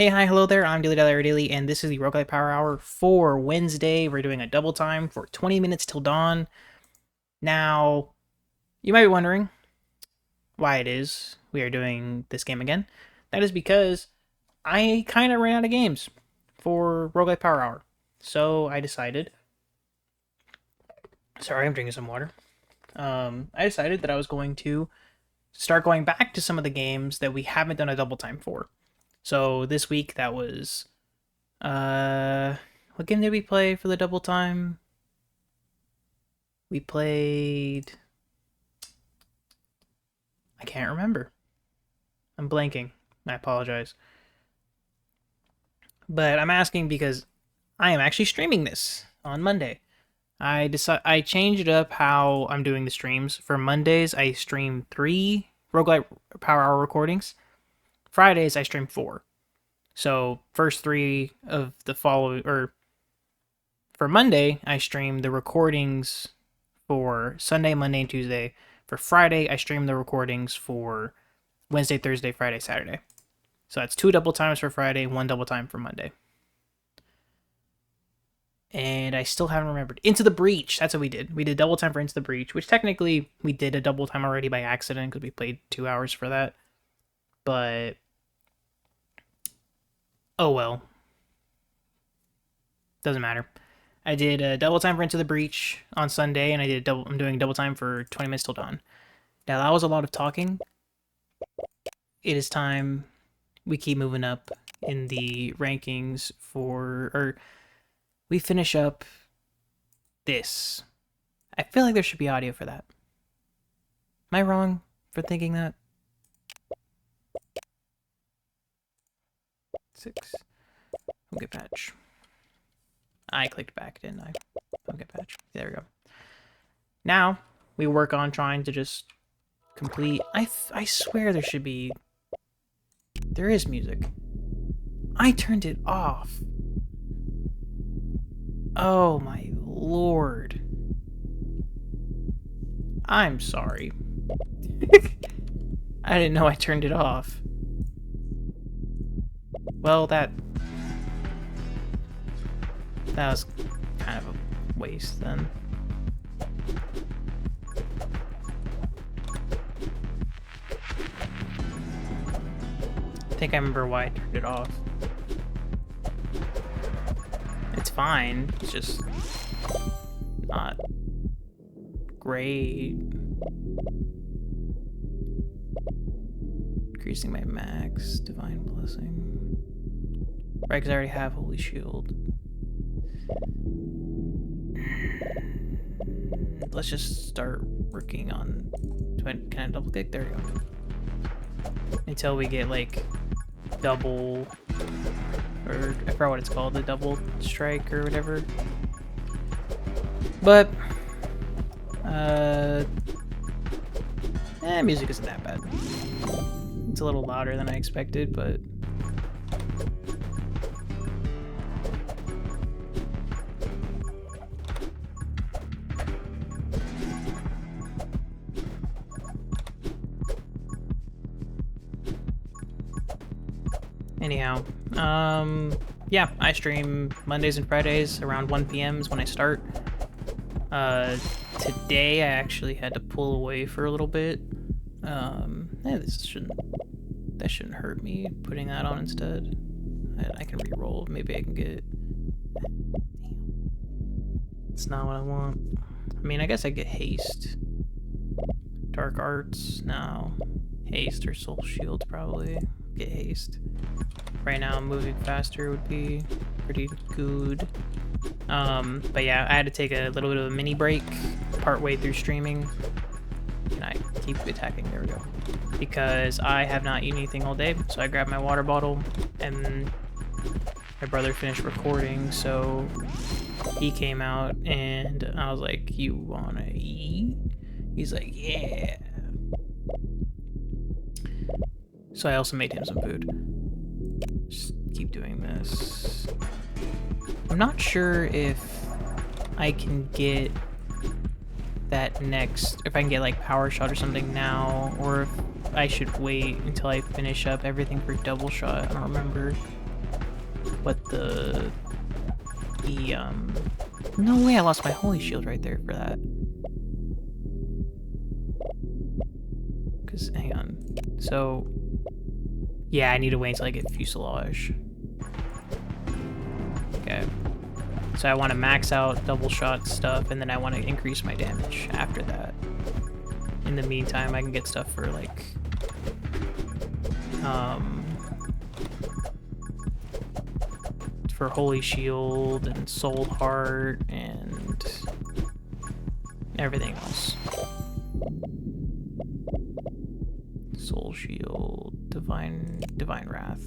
Hey, hi, hello there. I'm DilyDaly-Media, and this is the Rogue-lite Power Hour for Wednesday. We're doing a double time for 20 minutes till dawn. Now, you might be wondering why it is we are doing this game again. That is because I kind of ran out of games for Rogue-lite Power Hour. So I decided. Sorry, I'm drinking some water. I decided that I was going to start going back to some of the games that we haven't done a double time for. So this week that was what game did we play for the double time? We played. I can't remember. I'm blanking. I apologize. But I'm asking because I am actually streaming this on Monday. I changed up how I'm doing the streams. For Mondays, I stream 3 Roguelite Power Hour recordings. Fridays, I stream 4. So first 3 of the following, or for Monday, I stream the recordings for Sunday, Monday, and Tuesday. For Friday, I stream the recordings for Wednesday, Thursday, Friday, Saturday. So that's 2 double times for Friday, 1 double time for Monday. And I still haven't remembered. Into the Breach. That's what we did. We did double time for Into the Breach, which technically we did a double time already by accident because we played 2 hours for that. But oh well. Doesn't matter. I did a double time for Into the Breach on Sunday, and I'm doing double time for 20 minutes till dawn. Now that was a lot of talking. It is time we keep moving up in the rankings or we finish up this. I feel like there should be audio for that. Am I wrong for thinking that? 6. Okay, patch. I clicked back, didn't I? Okay, patch. There we go. Now, we work on trying to just complete... I swear there should be... There is music. I turned it off. Oh my lord. I'm sorry. I didn't know I turned it off. Well, that was kind of a waste then. I think I remember why I turned it off. It's fine. It's just not great. Increasing my max. Divine Blessing. Right, because I already have Holy Shield. Let's just start working on... Can I double click? There we go. Until we get like double, or I forgot what it's called, the double strike or whatever. But music isn't that bad. It's a little louder than I expected, but anyhow, yeah, I stream Mondays and Fridays around 1 p.m. is when I start. Today I actually had to pull away for a little bit. That shouldn't hurt me putting that on instead. I can re-roll. Maybe I can get... Damn. It's not what I want. I mean, I guess I get haste. Dark arts, no. Haste or soul shield probably. Get haste. Right now moving faster would be pretty good. But yeah, I had to take a little bit of a mini break partway through streaming. Can I keep attacking? There we go. Because I have not eaten anything all day, so I grabbed my water bottle, and my brother finished recording, so he came out, and I was like, "You wanna eat?" He's like, "Yeah." So I also made him some food. Just keep doing this. I'm not sure if I can get that next, if I can get like power shot or something now, or if I should wait until I finish up everything for double shot. I don't remember. But no way, I lost my holy shield right there for that. Because, hang on. So, yeah, I need to wait until I get fuselage. Okay. So I want to max out double shot stuff, and then I want to increase my damage after that. In the meantime, I can get stuff for, like, for Holy Shield and Soul Heart and everything else. Soul Shield, Divine Wrath.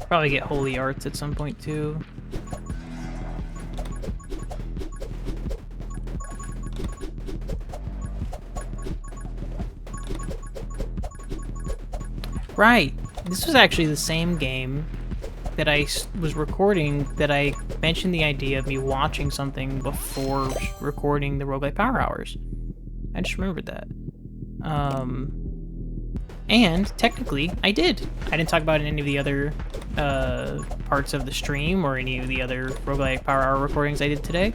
Probably get Holy Arts at some point too. Right. This was actually the same game that I was recording that I mentioned the idea of me watching something before recording the Rogue-lite Power Hours. I just remembered that. And technically, I did. I didn't talk about it in any of the other parts of the stream or any of the other Rogue-lite Power Hour recordings I did today.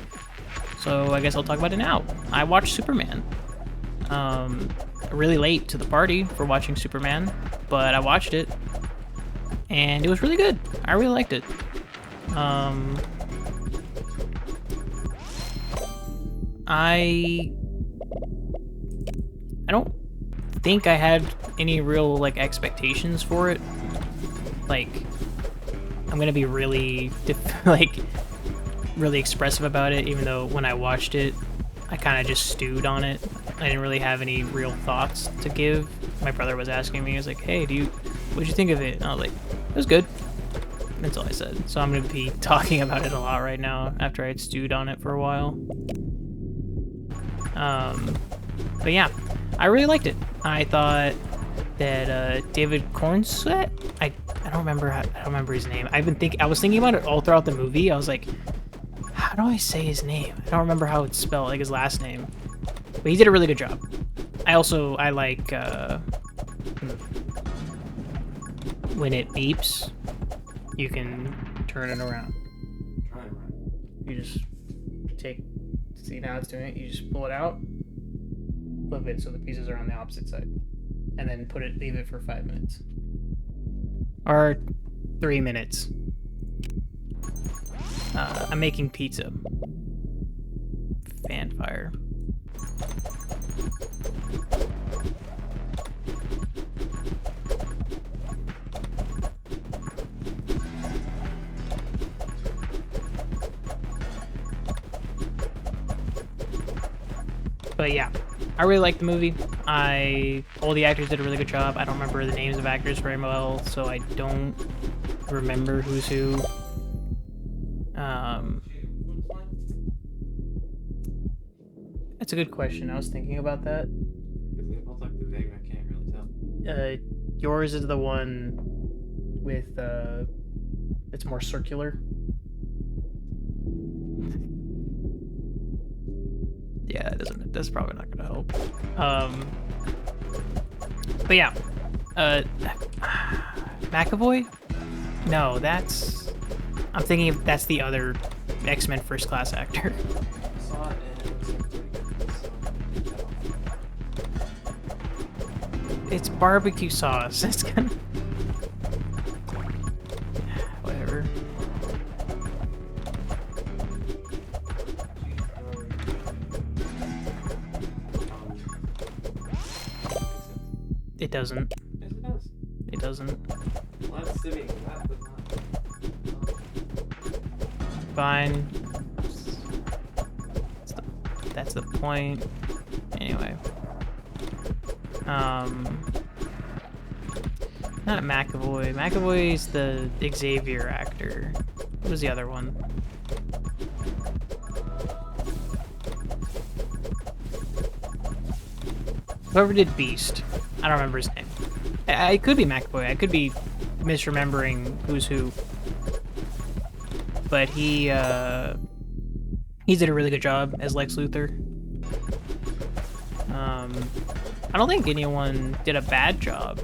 So I guess I'll talk about it now. I watched Superman. Really late to the party for watching Superman, but I watched it, and it was really good. I really liked it. I don't think I had any real, like, expectations for it. Like, I'm gonna be really, really expressive about it, even though when I watched it, I kind of just stewed on it. I didn't really have any real thoughts to give. My brother was asking me, he was like, hey, what'd you think of it? And I was like, it was good. That's all I said. So I'm going to be talking about it a lot right now after I had stewed on it for a while. But yeah, I really liked it. I thought that David Cornsweet, I don't remember his name. I was thinking about it all throughout the movie. I was like, how do I say his name? I don't remember how it's spelled, like his last name. But he did a really good job. I like when it beeps, you can turn it around. You just see now it's doing it, you just pull it out, flip it so the pieces are on the opposite side, and then leave it for 5 minutes. Or 3 minutes. I'm making pizza. Fanfire. But yeah, I really liked the movie. All the actors did a really good job. I don't remember the names of actors very well, so I don't remember who's who. That's a good question. I was thinking about that. Because they both look the same, I can't really tell. Yours is the one with it's more circular. Yeah, that's probably not gonna help. But yeah, McAvoy? No, I'm thinking that's the other X-Men First Class actor. I saw it and it was like 30 minutes, so... It's barbecue sauce. It's gonna... Whatever. It doesn't. Yes, it does. It doesn't. Well, that's sitting. That does not. Fine. That's the point. Anyway. Not McAvoy. McAvoy's the Xavier actor. What was the other one? Whoever did Beast. I don't remember his name. It could be McAvoy. I could be misremembering who's who. But he did a really good job as Lex Luthor. I don't think anyone did a bad job.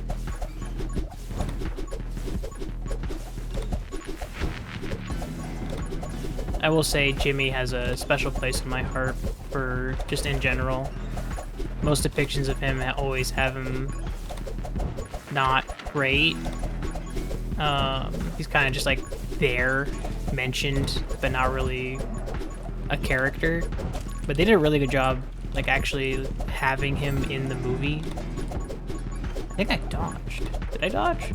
I will say Jimmy has a special place in my heart for just in general. Most depictions of him always have him not great. He's kind of just like there, mentioned, but not really a character. But they did a really good job, like actually having him in the movie. I think I dodged. Did I dodge?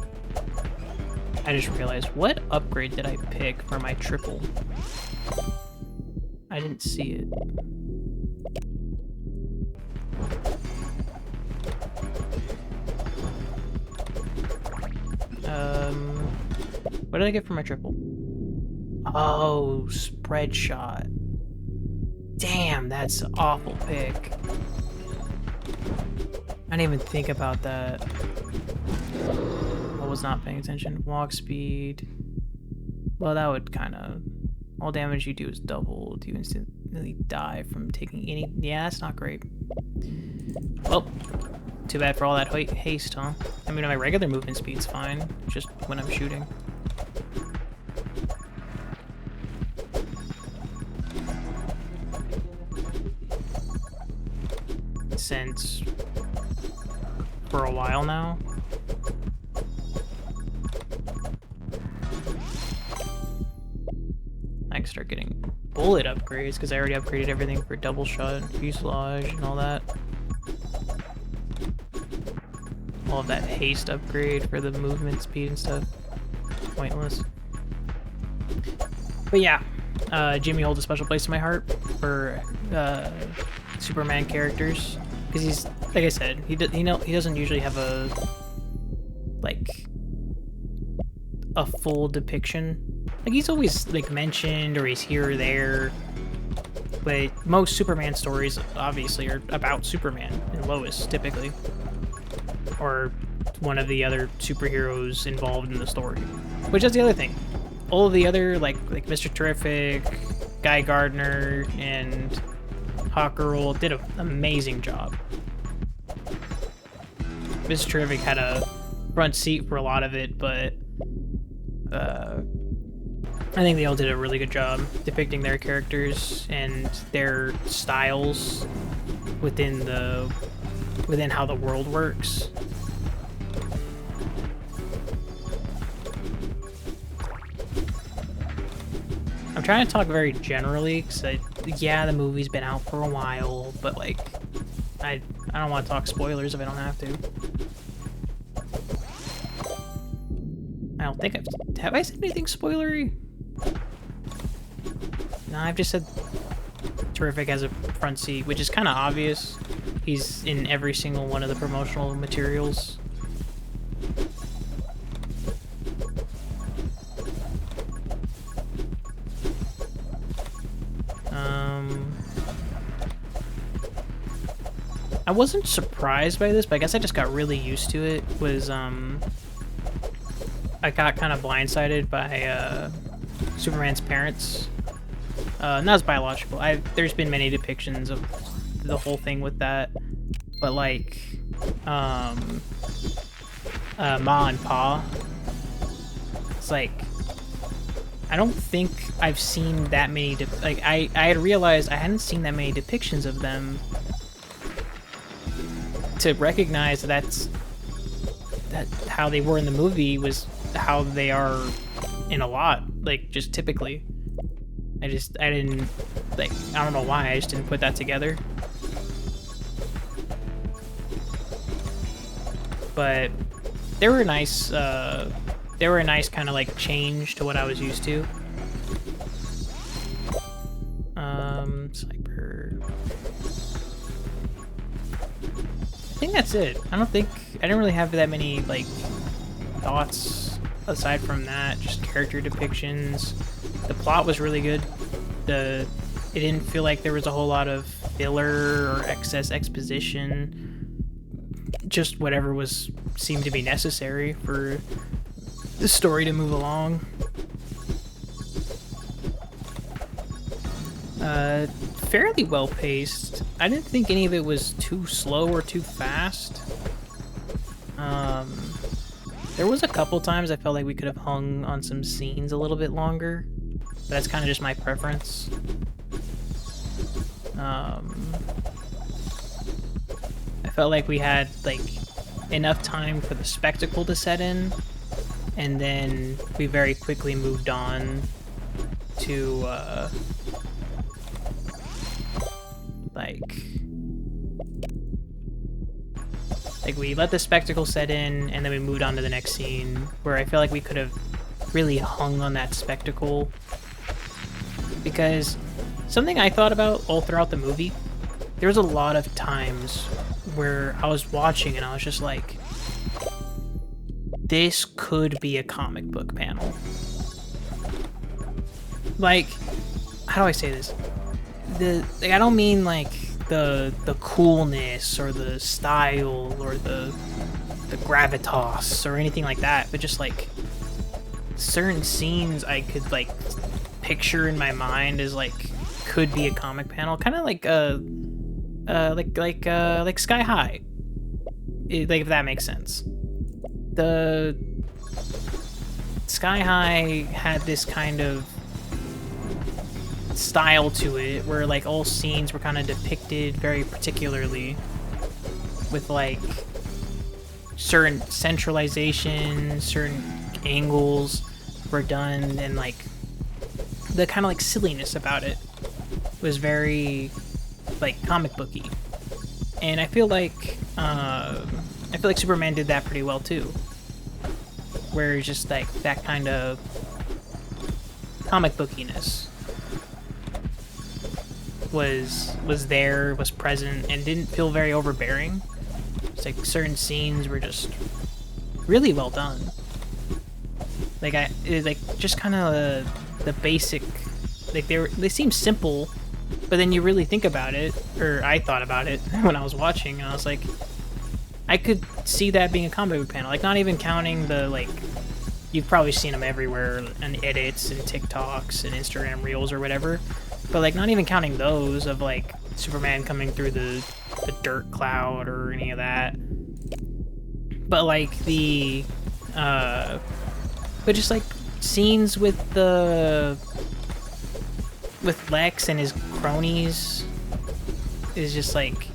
I just realized, what upgrade did I pick for my triple? I didn't see it. What did I get for my triple? Oh, spread shot. Damn, that's an awful pick. I didn't even think about that. I was not paying attention. Walk speed. Well, that would kind of... All damage you do is doubled. You instantly die from taking any... Yeah, that's not great. Well, too bad for all that haste, huh? I mean, my regular movement speed's fine. Just when I'm shooting. Since... for a while now. I can start getting bullet upgrades because I already upgraded everything for double shot and fuselage and all that. All of that haste upgrade for the movement speed and stuff. Pointless. But yeah, Jimmy holds a special place in my heart for Superman characters because he's, like I said, he doesn't usually have a full depiction. Like, he's always, like, mentioned, or he's here or there, but most Superman stories, obviously, are about Superman and Lois, typically. Or one of the other superheroes involved in the story. Which is the other thing. All of the other, like Mr. Terrific, Guy Gardner, and Hawkgirl did an amazing job. Mr. Terrific had a front seat for a lot of it, but I think they all did a really good job depicting their characters and their styles within how the world works. I'm trying to talk very generally because yeah, the movie's been out for a while, but like I don't want to talk spoilers if I don't have to. I don't think have I said anything spoilery? No, I've just said Terrific has a front seat, which is kind of obvious. He's in every single one of the promotional materials. I wasn't surprised by this, but I guess I just got really used to it. I got kind of blindsided by Superman's parents. Not as biological. There's been many depictions of the whole thing with that, but like Ma and Pa. It's like I don't think I've seen that many. I had realized I hadn't seen that many depictions of them to recognize that how they were in the movie was how they are in a lot, like just typically. I didn't, like, I don't know why, I just didn't put that together. But they were nice, kind of like change to what I was used to. Sniper. I think that's it. I didn't really have that many, like, thoughts aside from that, just character depictions. The plot was really good. It didn't feel like there was a whole lot of filler or excess exposition. Just whatever seemed to be necessary for the story to move along. Fairly well paced. I didn't think any of it was too slow or too fast. There was a couple times I felt like we could have hung on some scenes a little bit longer. But that's kind of just my preference. I felt like we had like enough time for the spectacle to set in, and then we very quickly moved on to like we let the spectacle set in, and then we moved on to the next scene, where I feel like we could have really hung on that spectacle. Because something I thought about all throughout the movie, there was a lot of times where I was watching and I was just like, this could be a comic book panel. Like, how do I say this? I don't mean like the coolness or the style or the gravitas or anything like that, but just like certain scenes I could like picture in my mind as like could be a comic panel, kind of like like Sky High, like, if that makes sense. The Sky High had this kind of style to it where like all scenes were kind of depicted very particularly with like certain centralization, certain angles were done, and like the kind of like silliness about it was very like comic booky. And I feel like Superman did that pretty well too, where it's just like that kind of comic bookiness was present and didn't feel very overbearing. It's like certain scenes were just really well done. Like just kind of the basic, like they seem simple, but then you really think about it, or I thought about it when I was watching, and I was like, I could see that being a comic book panel. Like, not even counting the, like, you've probably seen them everywhere in edits and TikToks and Instagram Reels or whatever, but like not even counting those of like Superman coming through the dirt cloud or any of that. But like but just like scenes with Lex and his cronies is just like,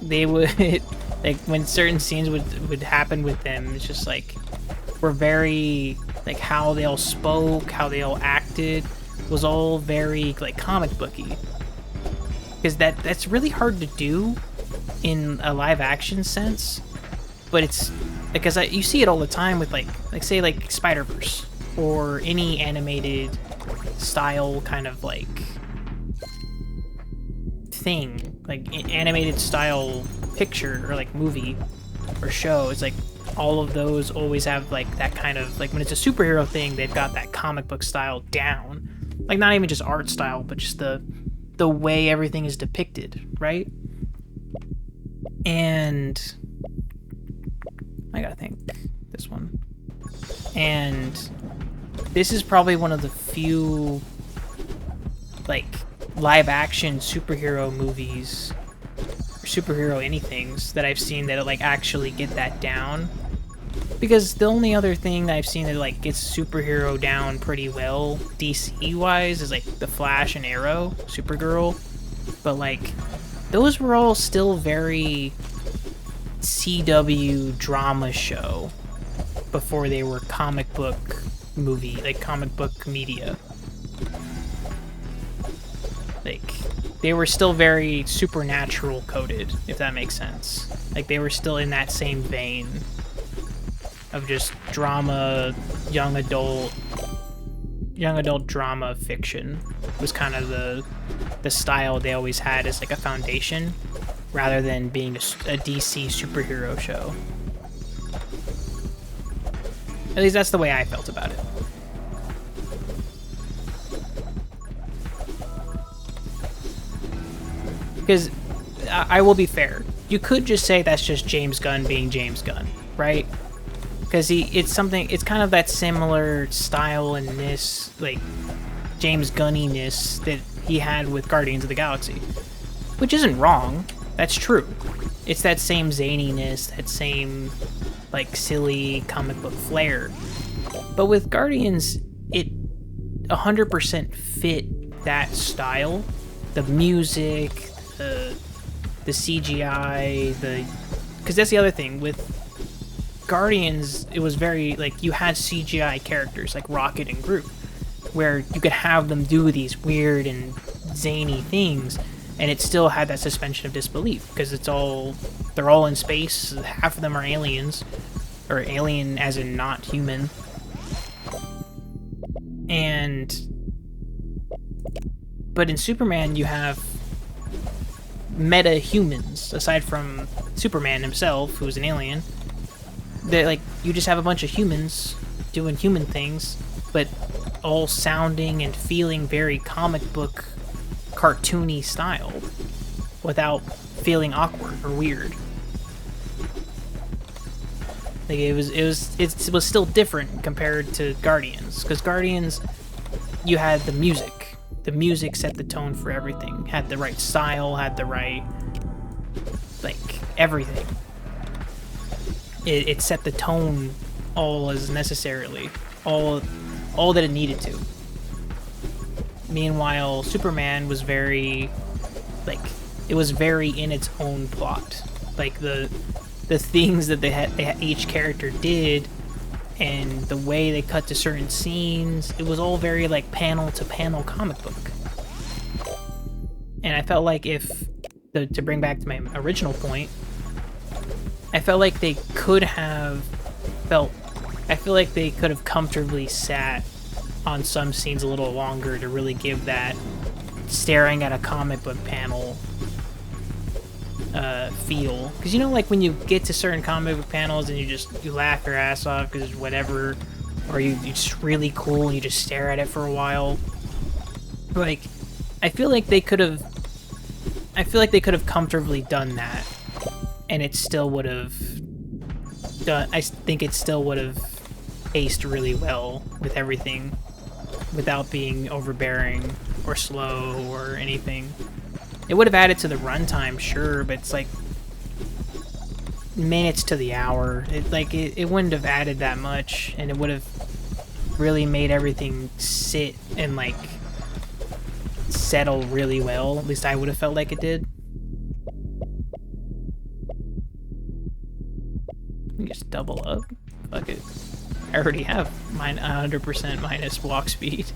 they would like when certain scenes would happen with them, it's just like were very like how they all spoke, how they all acted was all very like comic booky, because that's really hard to do in a live action sense. But it's because you see it all the time with like say like Spider-Verse or any animated style kind of like thing, like animated style picture or like movie or show. It's like all of those always have like that kind of like, when it's a superhero thing, they've got that comic book style down. Like not even just art style, but just the way everything is depicted, right? And I gotta think this one. And this is probably one of the few like live action superhero movies or superhero anythings that I've seen that like actually get that down. Because the only other thing that I've seen that like gets superhero down pretty well DC wise is like the Flash and Arrow, Supergirl. But like those were all still very CW drama show before they were comic book movie, like comic book media. Like they were still very supernatural coded, if that makes sense. Like they were still in that same vein of just drama, young adult drama fiction was kind of the style they always had as like a foundation, rather than being a DC superhero show. At least that's the way I felt about it. Because I will be fair, you could just say that's just James Gunn being James Gunn, right? Because it's kind of that similar style and this like James Gunniness that he had with Guardians of the Galaxy, which isn't wrong. That's true. It's that same zaniness, that same like silly comic book flair. But with Guardians, 100% fit that style. The music, the CGI, because that's the other thing with Guardians. It was very like you had CGI characters like Rocket and Groot, where you could have them do these weird and zany things, and it still had that suspension of disbelief because they're all in space. Half of them are aliens, or alien as in not human, but in Superman you have meta humans aside from Superman himself, who's an alien. That like you just have a bunch of humans doing human things, but all sounding and feeling very comic book, cartoony style, without feeling awkward or weird. Like it was still different compared to Guardians, because Guardians, you had the music. The music set the tone for everything. Had the right style, had the right, like, everything. It set the tone all as necessarily, all that it needed to. Meanwhile, Superman was very, like, it was very in its own plot. Like the things that each character did, and the way they cut to certain scenes, it was all very like panel to panel comic book. And I felt like to bring back to my original point, I felt like they could have comfortably sat on some scenes a little longer to really give that staring at a comic book panel feel. Because you know, like when you get to certain comic book panels and you laugh your ass off because it's whatever, or you're just really cool and you just stare at it for a while. Like, I feel like they could have comfortably done that, and it still would have done. I think it still would have paced really well with everything, without being overbearing or slow or anything. It would have added to the runtime, sure, but it's like minutes to the hour. It wouldn't have added that much, and it would have really made everything sit and like settle really well. At least I would have felt like it did. Let me just double up. Fuck it. I already have 100% minus walk speed.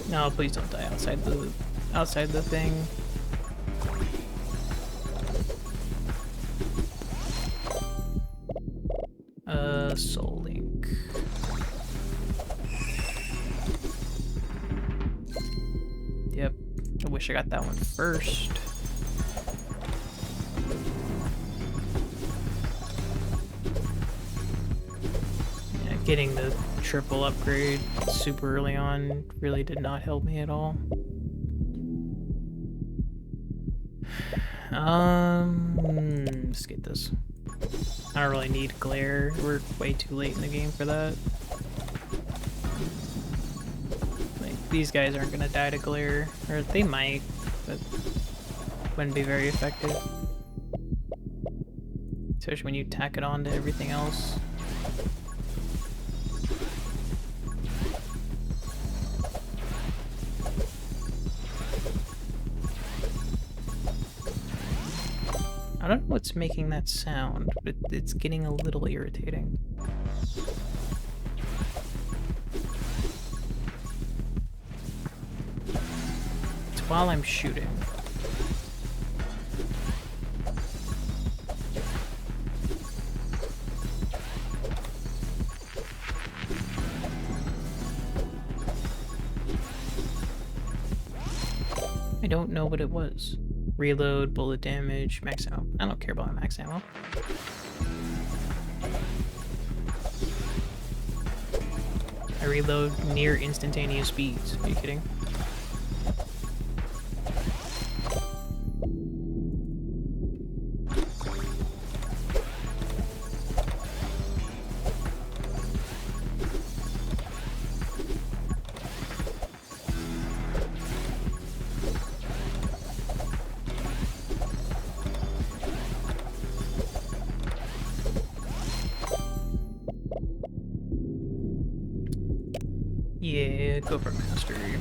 No, please don't die outside the thing. Soul Link. Yep. I wish I got that one first. Yeah, getting the triple upgrade super early on really did not help me at all. Let's get this. I don't really need glare. We're way too late in the game for that. Like, these guys aren't gonna die to glare. Or they might, but wouldn't be very effective. Especially when you tack it on to everything else. I don't know what's making that sound, but it's getting a little irritating. It's while I'm shooting. I don't know what it was. Reload, bullet damage, max ammo. I don't care about my max ammo. I I reload near instantaneous speeds. Are you kidding? Yeah, go for mastery.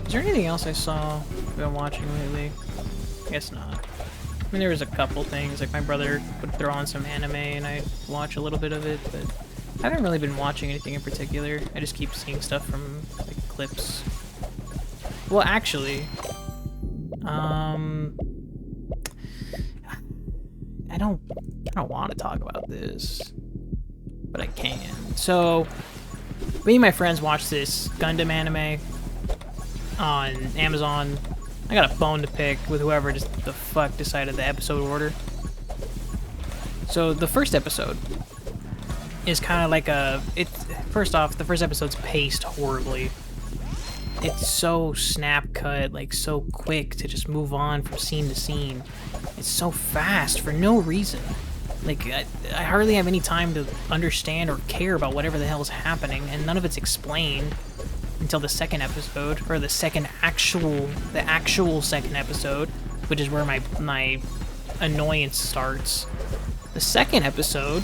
Is there anything else I saw I've been watching lately? I guess not. I mean, there was a couple things, like my brother would throw on some anime and I'd watch a little bit of it, but I haven't really been watching anything in particular. I just keep seeing stuff from, like, clips. Well, actually, I don't want to talk about this, but I can. So, me and my friends watched this Gundam anime on Amazon. I got a bone to pick with whoever just the fuck decided the episode order. So the first episode is kind of like first off, the first episode's paced horribly. It's so snap cut, like so quick to just move on from scene to scene. It's so fast for no reason. Like, I hardly have any time to understand or care about whatever the hell is happening, and none of it's explained until the second episode, or the actual second episode, which is where my annoyance starts. The second episode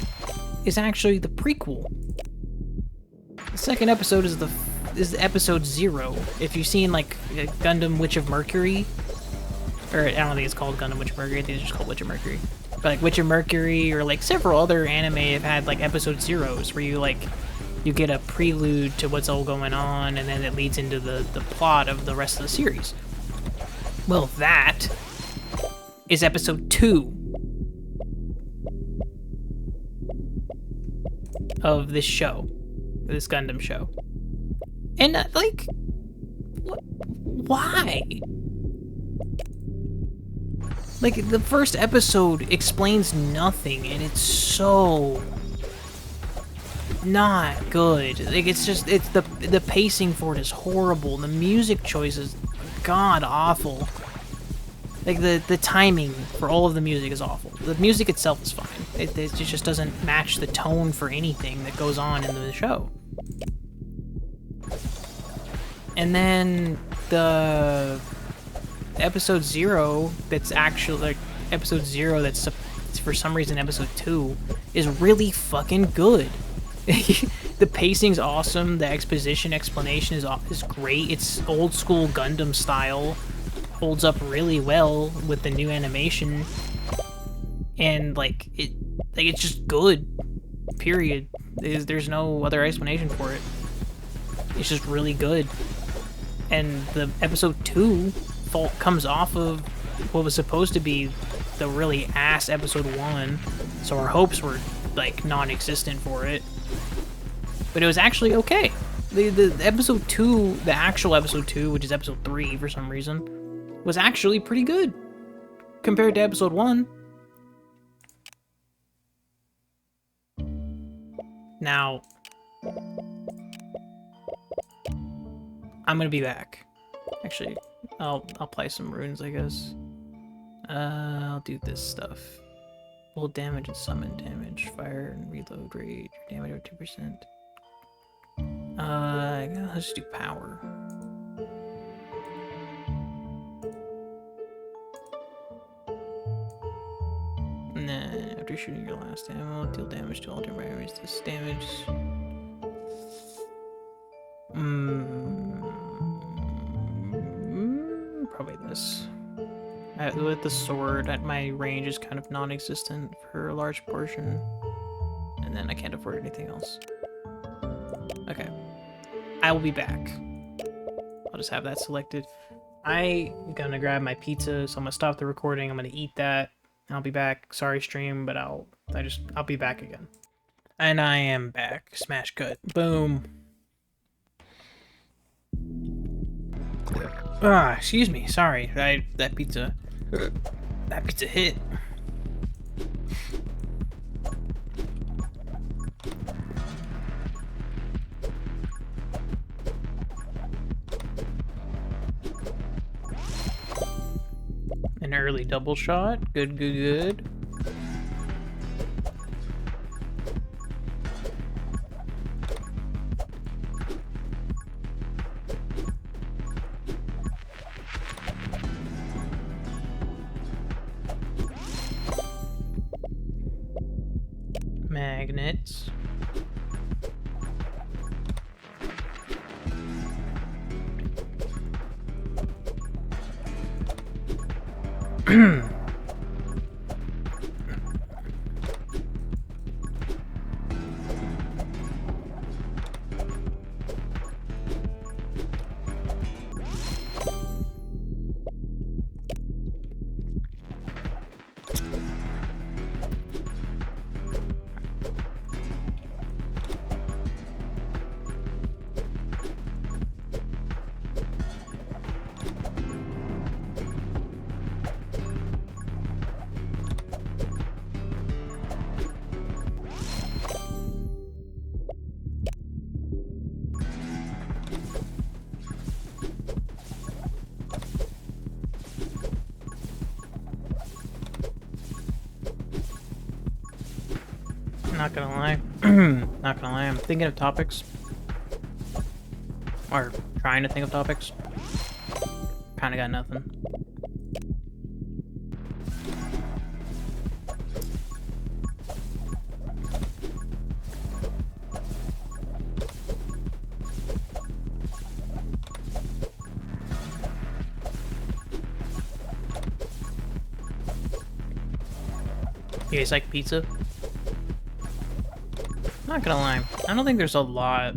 is actually the prequel. The second episode is episode 0. If you've seen, like, Gundam Witch of Mercury, or I don't think it's called Gundam Witch of Mercury, I think it's just called Witch of Mercury. But like Witch of Mercury, or like several other anime have had like episode 0s where you get a prelude to what's all going on, and then it leads into the plot of the rest of the series. Well, that is episode 2 of this show, this Gundam show. And like, why? Like, the first episode explains nothing, and it's so not good. Like, it's just, it's the pacing for it is horrible. The music choice is god-awful. Like, the timing for all of the music is awful. The music itself is fine. It just doesn't match the tone for anything that goes on in the show. And then the episode 0 that's actually, like, episode 0 that's for some reason episode 2 is really fucking good. The pacing's awesome, the explanation is great, it's old school Gundam style, holds up really well with the new animation, and like it's just good, period. There's no other explanation for it. It's just really good. And the episode 2 fault comes off of what was supposed to be the really ass episode 1, so our hopes were like non-existent for it, but it was actually okay. The episode 2, the actual episode 2, which is episode 3 for some reason, was actually pretty good compared to episode 1. Now, I'm gonna be back. Actually, I'll play some runes, I guess. I'll do this stuff. Full damage and summon damage, fire and reload rate, damage over 2%. Let's do power. And then after shooting your last ammo, deal damage to all different areas. This damage. Probably this. With the sword, my range is kind of non-existent for a large portion, and then I can't afford anything else. Okay, I will be back. I'll just have that selected. I'm gonna grab my pizza, so I'm gonna stop the recording. I'm gonna eat that. I'll be back. Sorry, stream, but I'll be back again. And I am back. Smash cut. Boom. Excuse me. Sorry. That pizza hit. early double shot. Good, good, good. Magnets. Not gonna lie. Not gonna lie, I'm thinking of topics. Or trying to think of topics. Kinda got nothing. You guys like pizza? Not gonna lie, I don't think there's a lot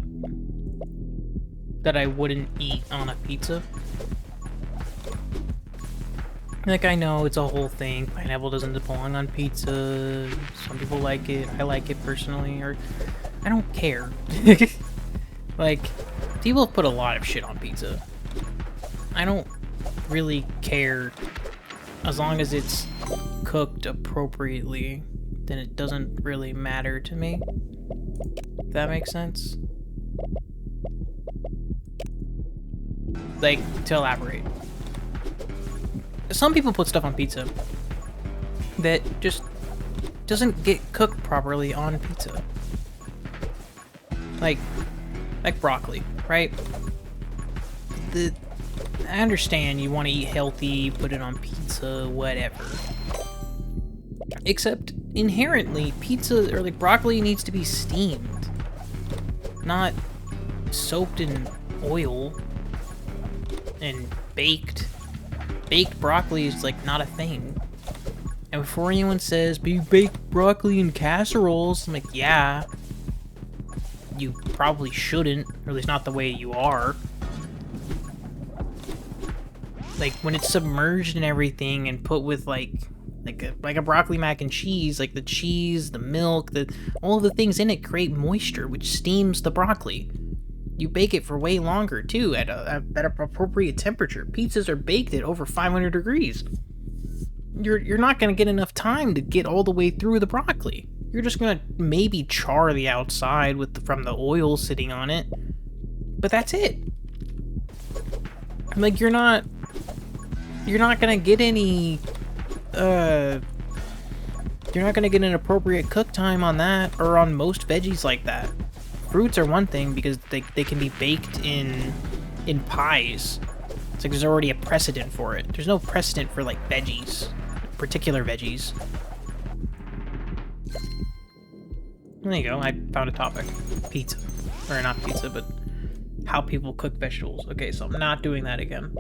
that I wouldn't eat on a pizza. Like, I know it's a whole thing. Pineapple doesn't belong on pizza. Some people like it. I like it personally, or I don't care. Like, people have put a lot of shit on pizza. I don't really care. As long as it's cooked appropriately, then it doesn't really matter to me. If that makes sense? Like, to elaborate. Some people put stuff on pizza that just doesn't get cooked properly on pizza. Like broccoli, right? I understand you want to eat healthy, put it on pizza, whatever. Except, inherently, pizza, or like broccoli, needs to be steamed. Not soaked in oil and baked. Baked broccoli is, like, not a thing. And before anyone says, but you bake broccoli in casseroles, I'm like, yeah. You probably shouldn't, or at least not the way you are. Like, when it's submerged in everything and put with, like a broccoli mac and cheese, like the cheese, the milk, all the things in it create moisture, which steams the broccoli. You bake it for way longer, too, at an appropriate temperature. Pizzas are baked at over 500 degrees. You're not going to get enough time to get all the way through the broccoli. You're just going to maybe char the outside from the oil sitting on it. But that's it. Like, you're not going to get any... You're not going to get an appropriate cook time on that, or on most veggies like that. Fruits are one thing because they can be baked in pies. It's like there's already a precedent for it. There's no precedent for, like, veggies. Particular veggies. There you go, I found a topic. Pizza. Or not pizza, but how people cook vegetables. Okay, so I'm not doing that again.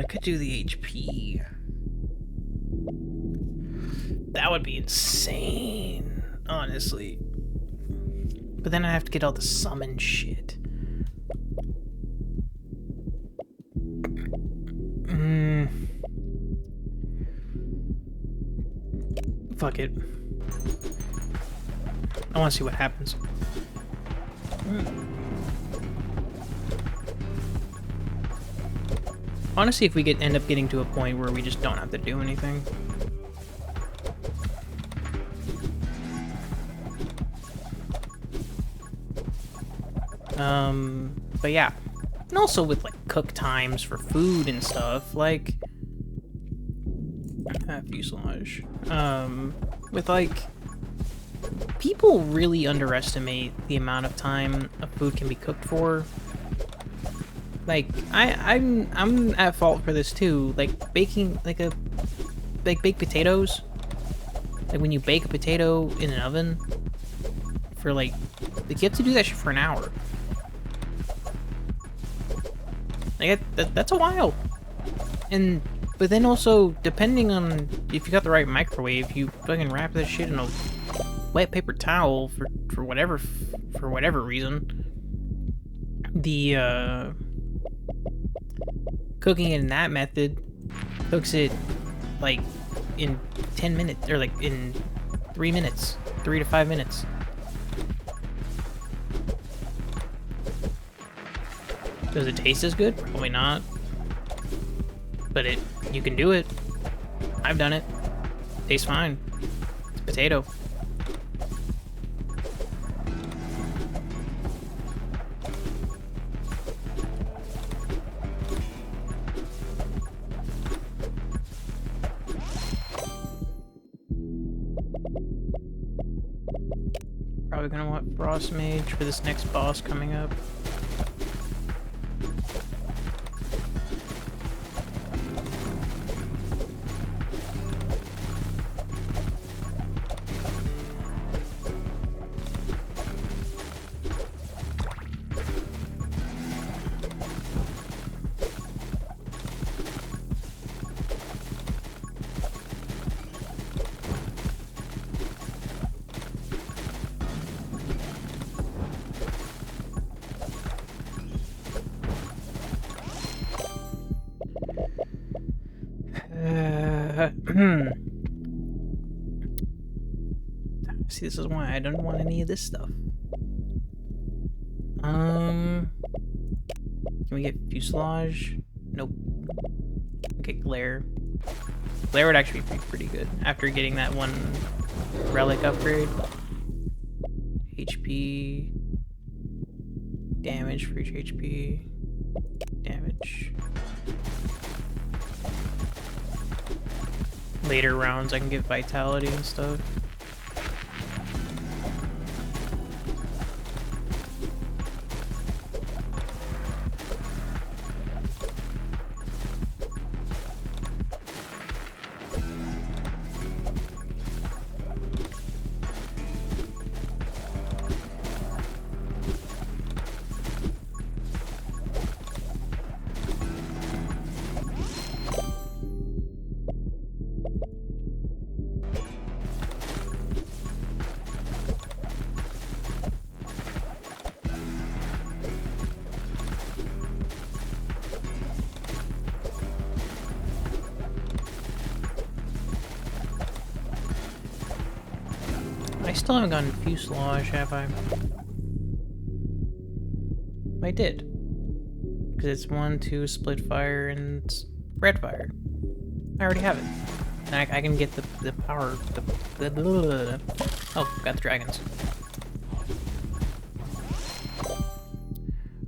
Could do the HP. That would be insane, honestly. But then I have to get all the summon shit. Fuck it. I want to see what happens. I want to see if we end up getting to a point where we just don't have to do anything. But yeah. And also with, like, cook times for food and stuff, like, Fuselage. With like, people really underestimate the amount of time a food can be cooked for. Like, I'm at fault for this too. Like baking, like baked potatoes. Like when you bake a potato in an oven for like you have to do that shit for an hour. Like that's a while. But then also, depending on if you got the right microwave, you fucking wrap that shit in a wet paper towel for whatever reason. The cooking it in that method cooks it like in 10 minutes or like in 3 minutes, 3 to 5 minutes. Does it taste as good? Probably not. But you can do it. I've done it. Tastes fine. It's potato. Probably gonna want Frost Mage for this next boss coming up. See, this is why I don't want any of this stuff. Can we get fuselage? Nope. Okay, glare. Glare would actually be pretty good after getting that one relic upgrade. HP. Damage for each HP. Damage. Later rounds I can get vitality and stuff. I still haven't gotten fuselage, have I? I did. Because it's 1, 2, split fire, and red fire. I already have it. And I can get the power, oh, got the dragons.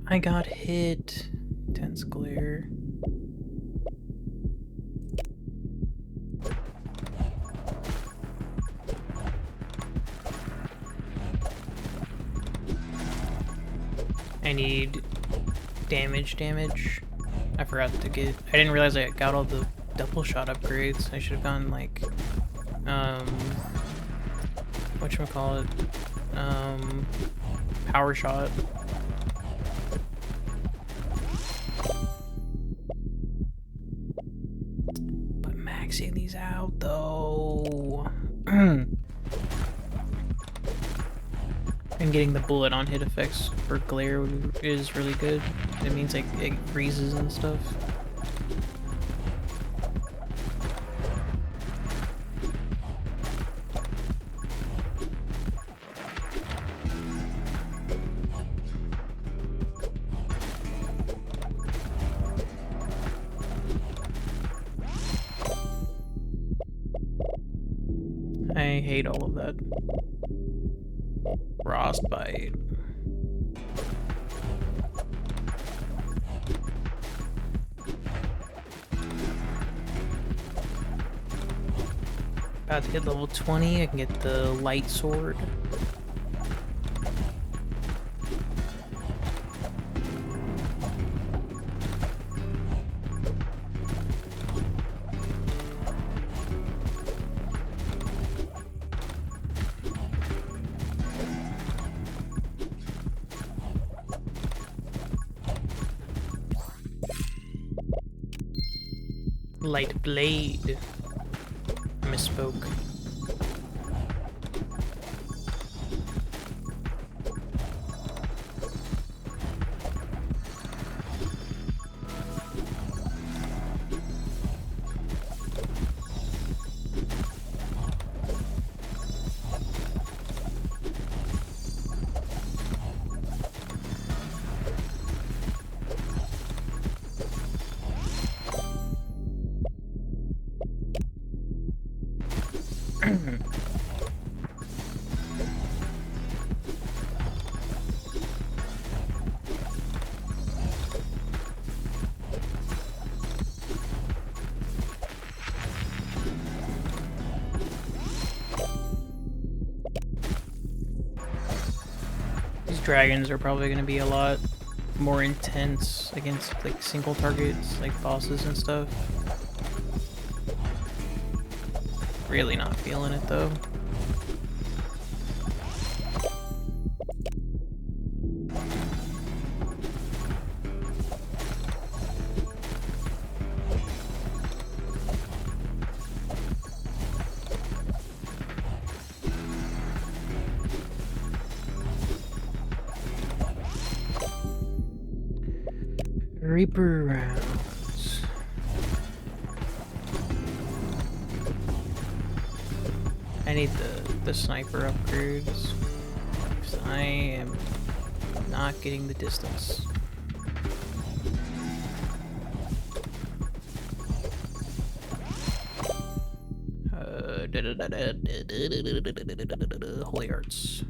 I got hit. Intense glare. I need damage. I forgot to get... I didn't realize I got all the double shot upgrades. I should have gone like... whatchamacallit? Power shot. But maxing these out though... And getting the bullet on hit effects for glare is really good. It means like it freezes and stuff. I hate all of that. Frostbite. About to hit level 20, I can get the light sword. Light blade. Misspoke. These dragons are probably going to be a lot more intense against like single targets, like bosses and stuff. Really not feeling it though. Reaper rounds. I need the sniper upgrades, because I am not getting the distance. Holy Arts.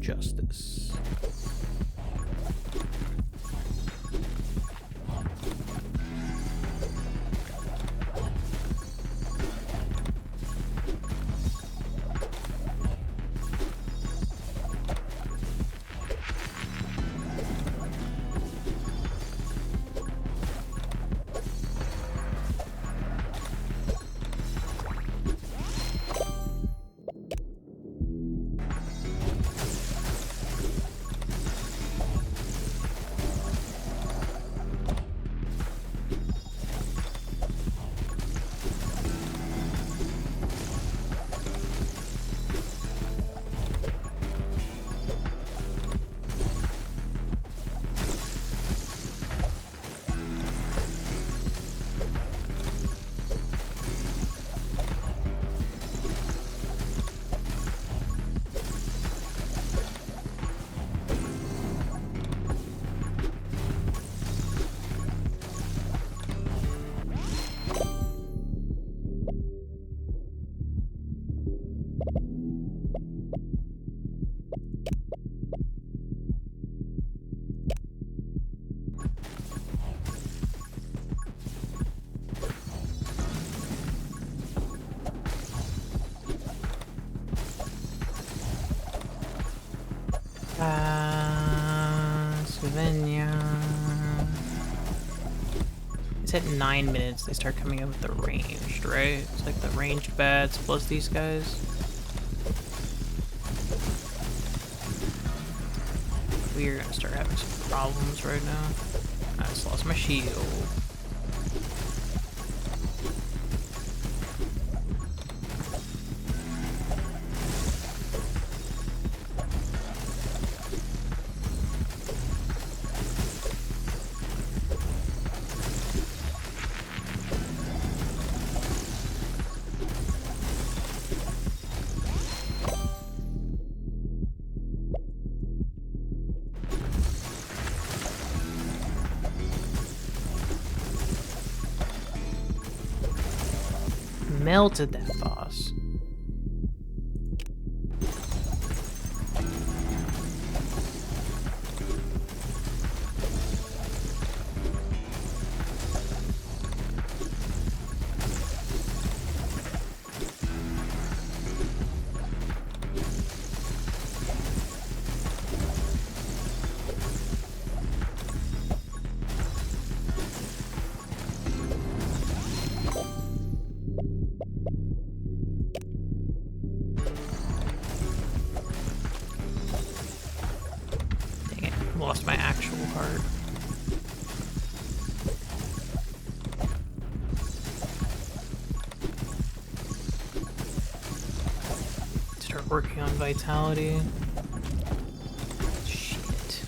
Justice. Slovenia. It's at 9 minutes they start coming up with the ranged, right? It's like the ranged bats plus these guys. We're gonna start having some problems right now. I just lost my shield. melted that boss. Dang it, I lost my actual heart. Start working on vitality. Shit.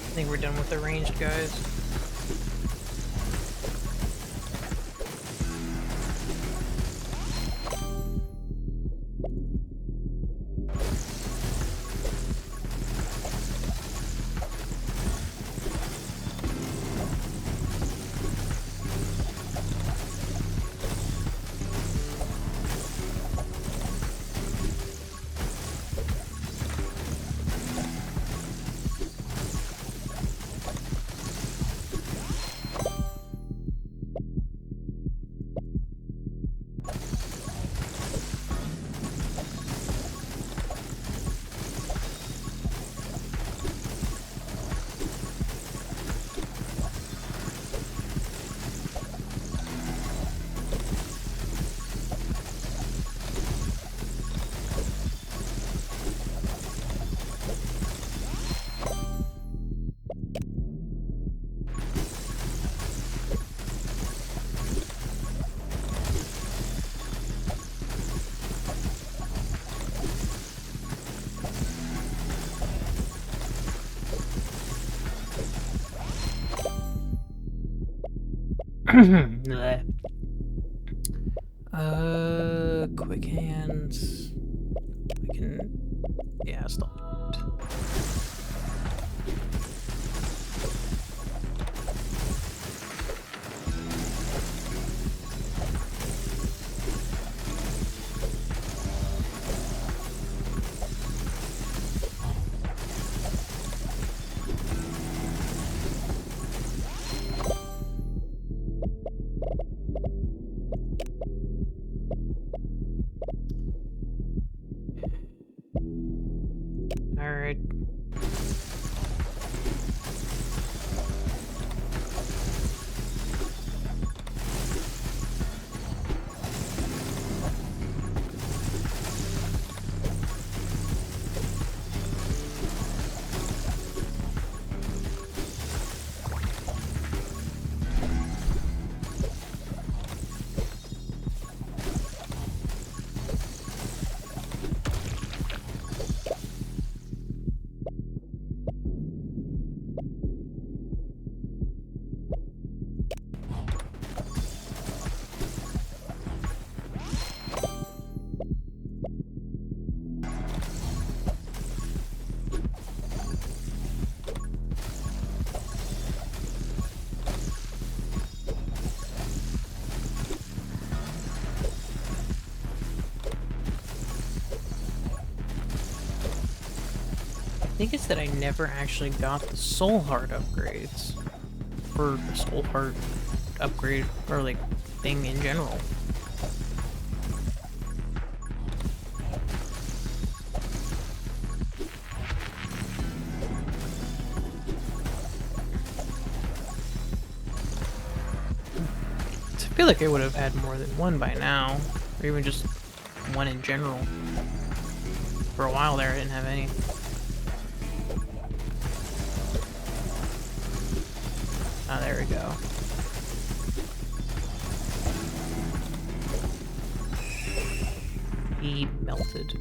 I think we're done with the ranged guys. Bleh. Quick hands. I can, yeah, stop. think it's that I never actually got the soul heart upgrades. Or the soul heart upgrade, or like thing in general. I feel like I would have had more than one by now, or even just one in general. For a while there, I didn't have any. Ah, there we go. He melted.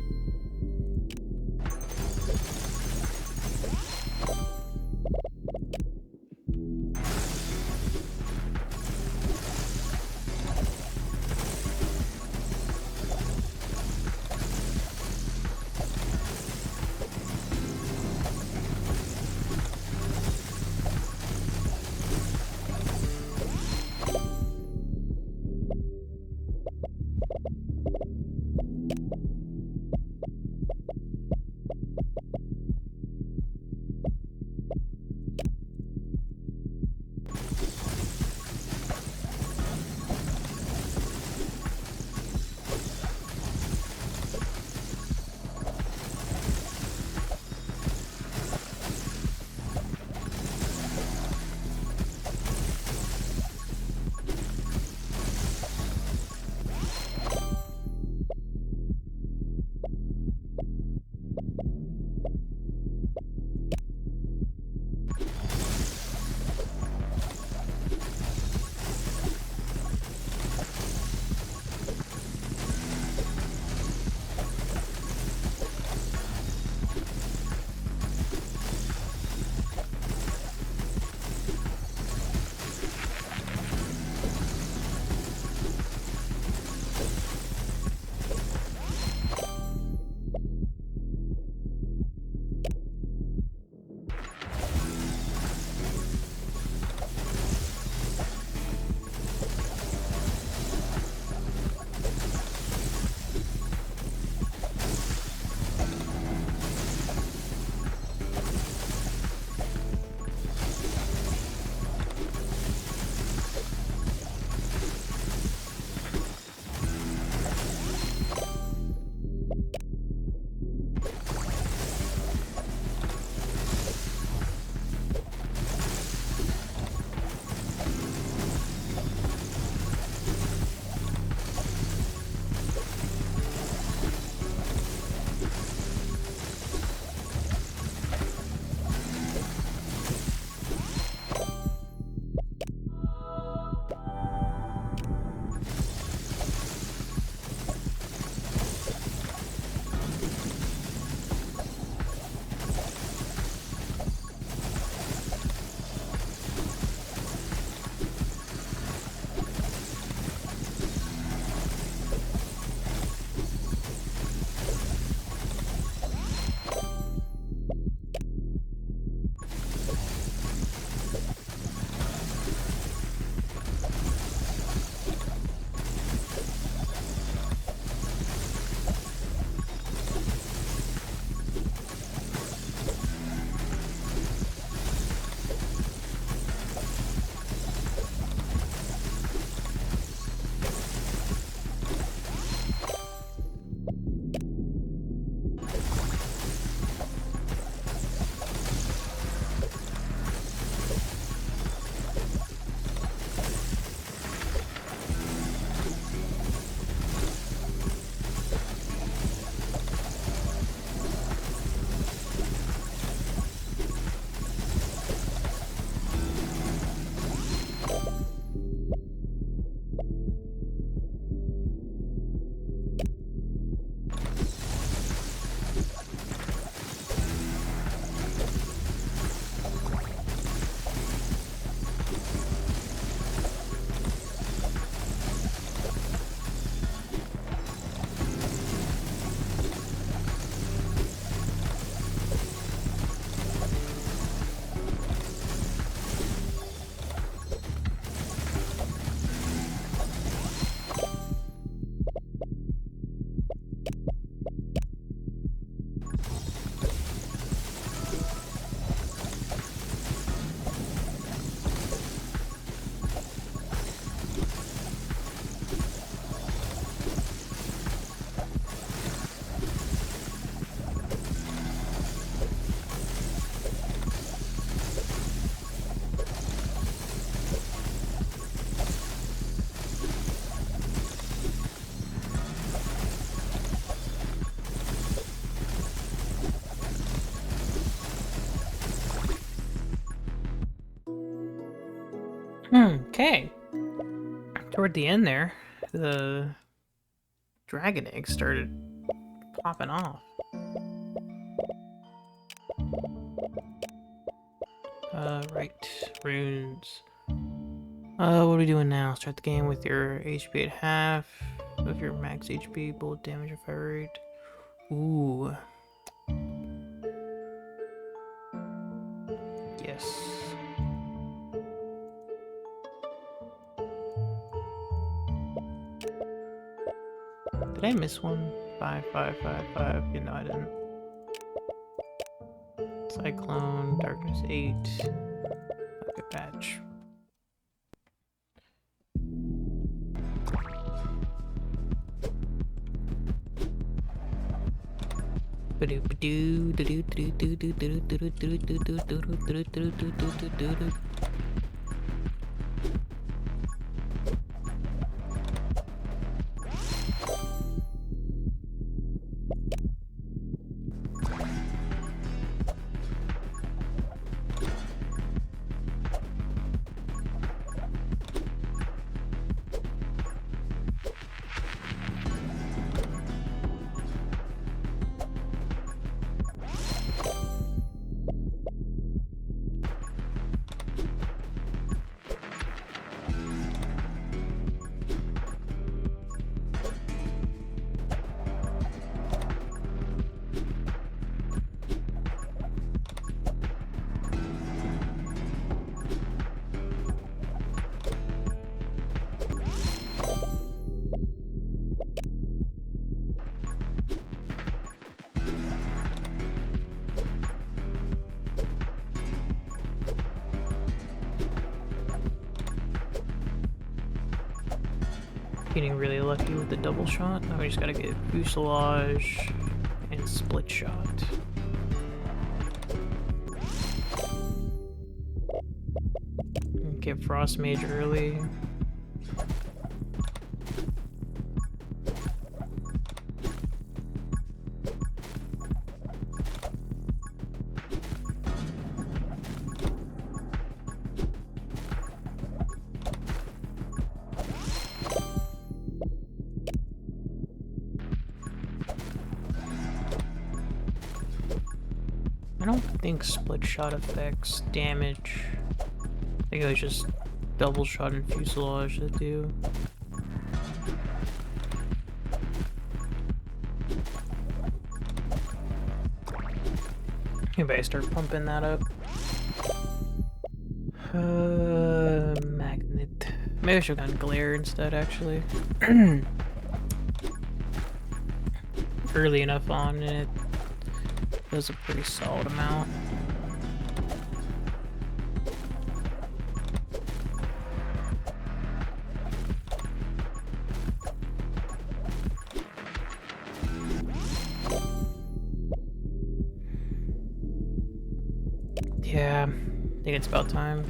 Okay. Toward the end there, the dragon eggs started popping off. Right. Runes. What are we doing now? Start the game with your HP at half of your max HP, bullet damage, and fire rate. Ooh. Yes. Did I miss one? 5, 5, 5, 5. You know I didn't. Cyclone, darkness 8. Okay, patch. Getting really lucky with the double shot. Now we just gotta get fuselage and split shot. Get frost mage early. I don't think split shot affects damage. I think it was just double shot and fuselage that do. Maybe I start pumping that up. Magnet. Maybe I should have gone glare instead, actually. Early enough on, and it does a pretty solid amount. Yeah, I think it's about time.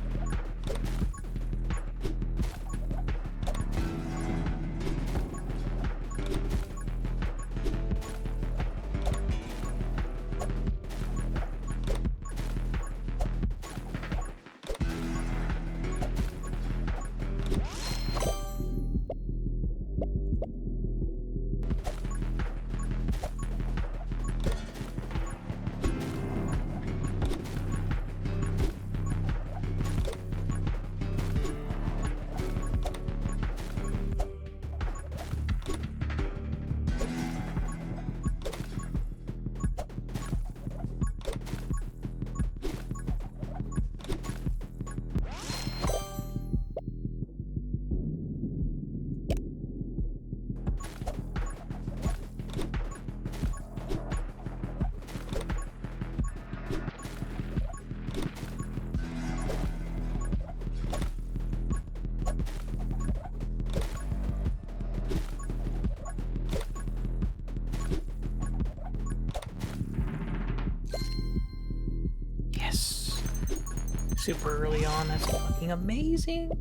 Super early on, that's fucking amazing.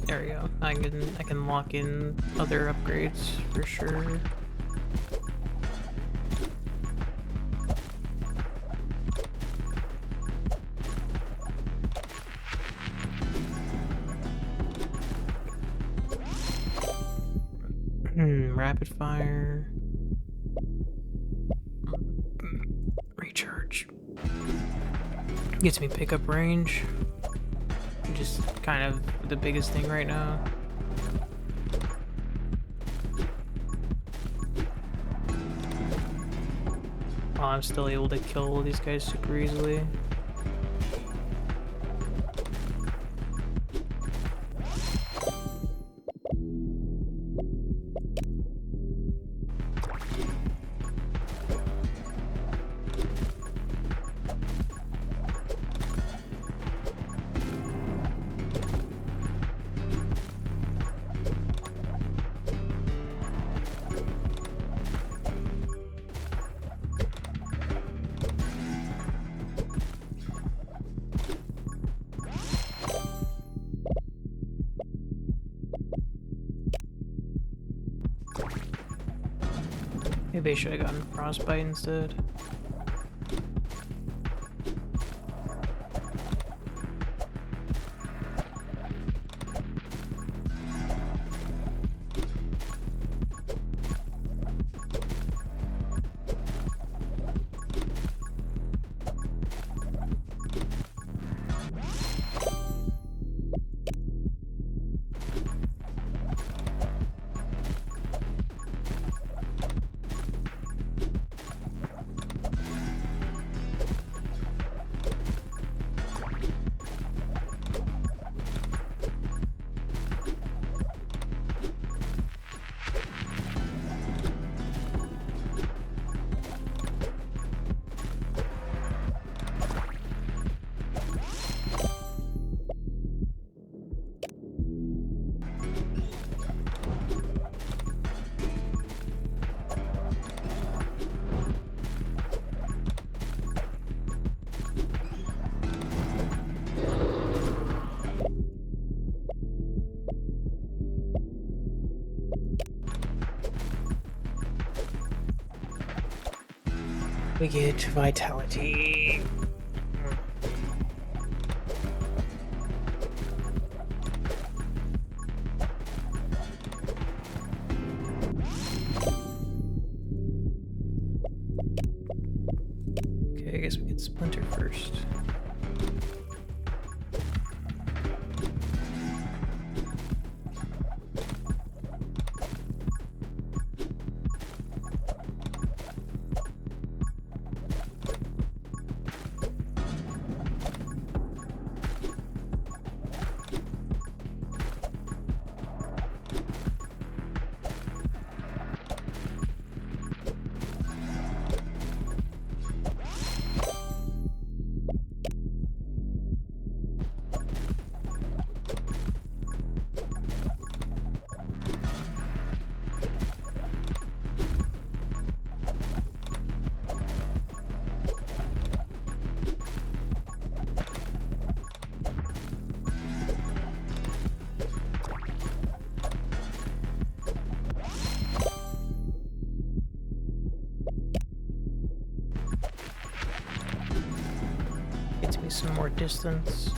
There we go. I can lock in other upgrades for sure. Rapid fire. Recharge. Gets me pickup range. Which is kind of the biggest thing right now. While I'm still able to kill these guys super easily. Maybe I should have gotten frostbite instead. We get vitality. Okay, I guess we get Splinter first. Gets me some more distance.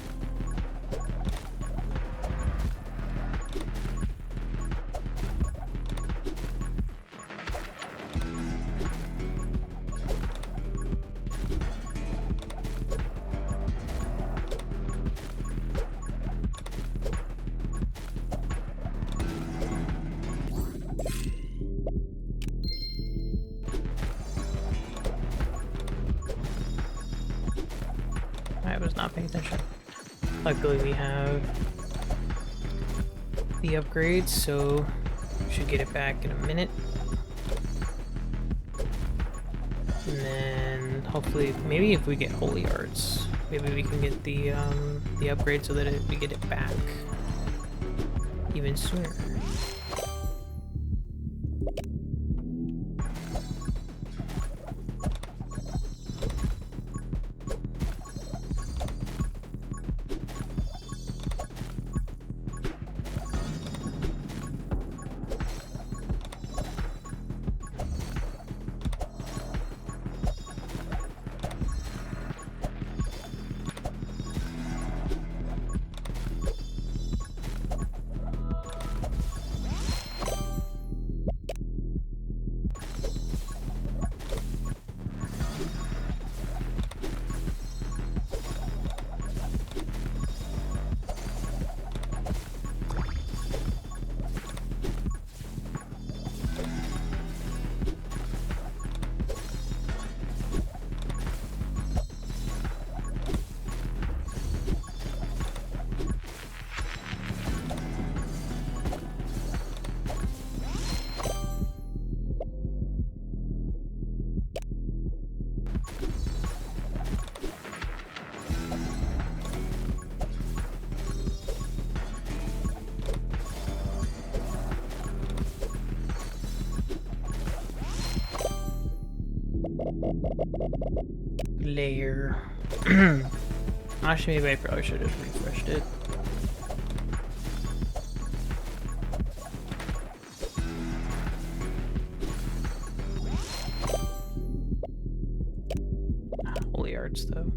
I was not paying attention. Luckily we have the upgrades, so should get it back in a minute. And then hopefully, maybe if we get holy arts, maybe we can get the upgrade so that we get it back even sooner. Layer. Actually, maybe I probably should have refreshed it. Holy arts, though.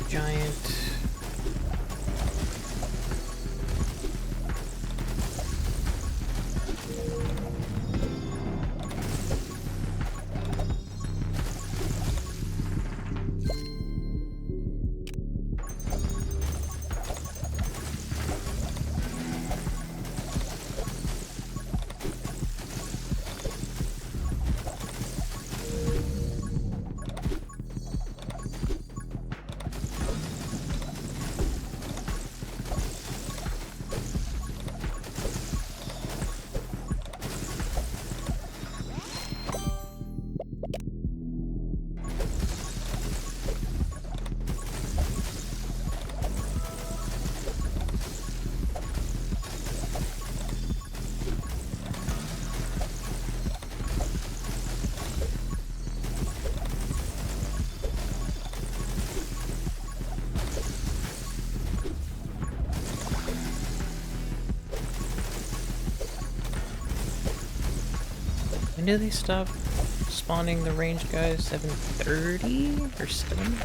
Giant. When do they stop spawning the ranged guys? 7:30 or 7?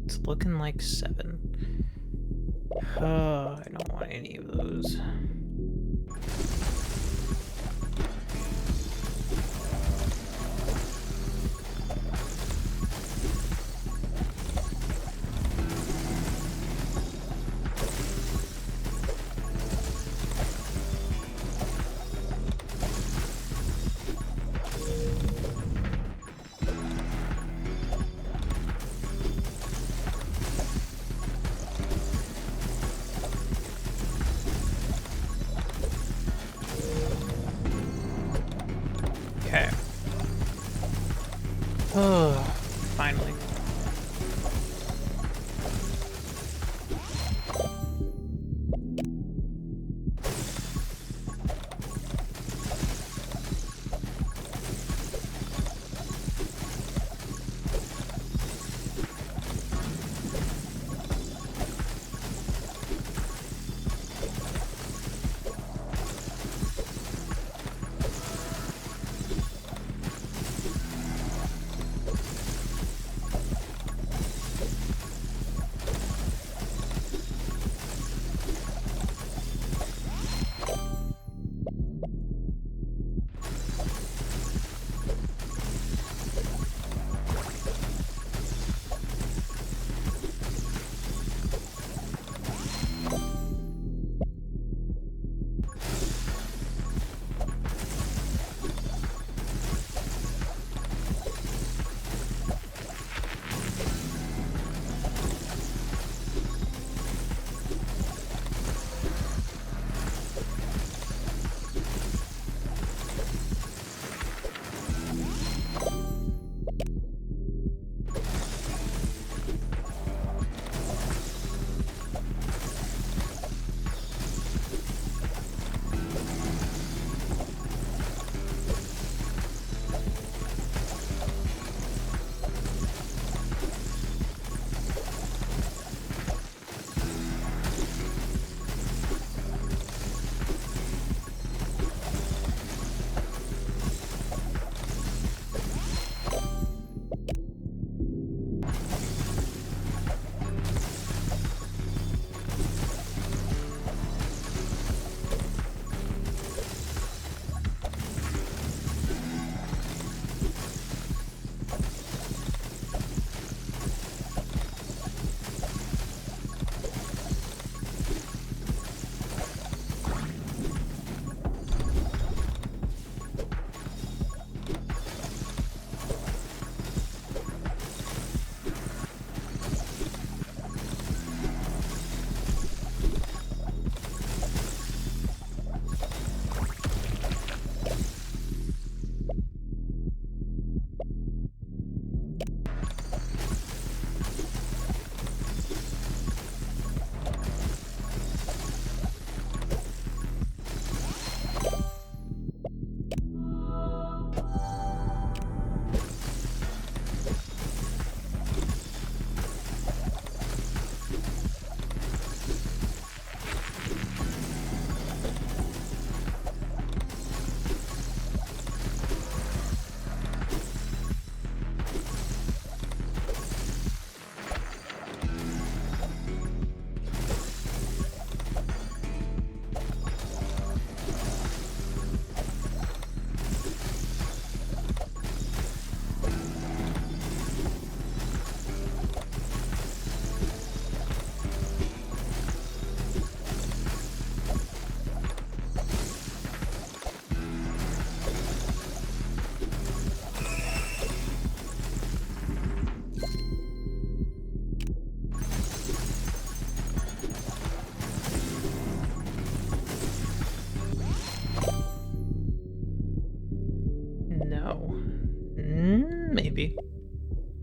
It's looking like 7. Oh, I don't want any of those. Okay. Oh, finally. Maybe.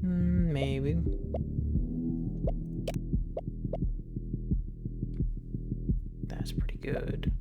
Maybe. That's pretty good.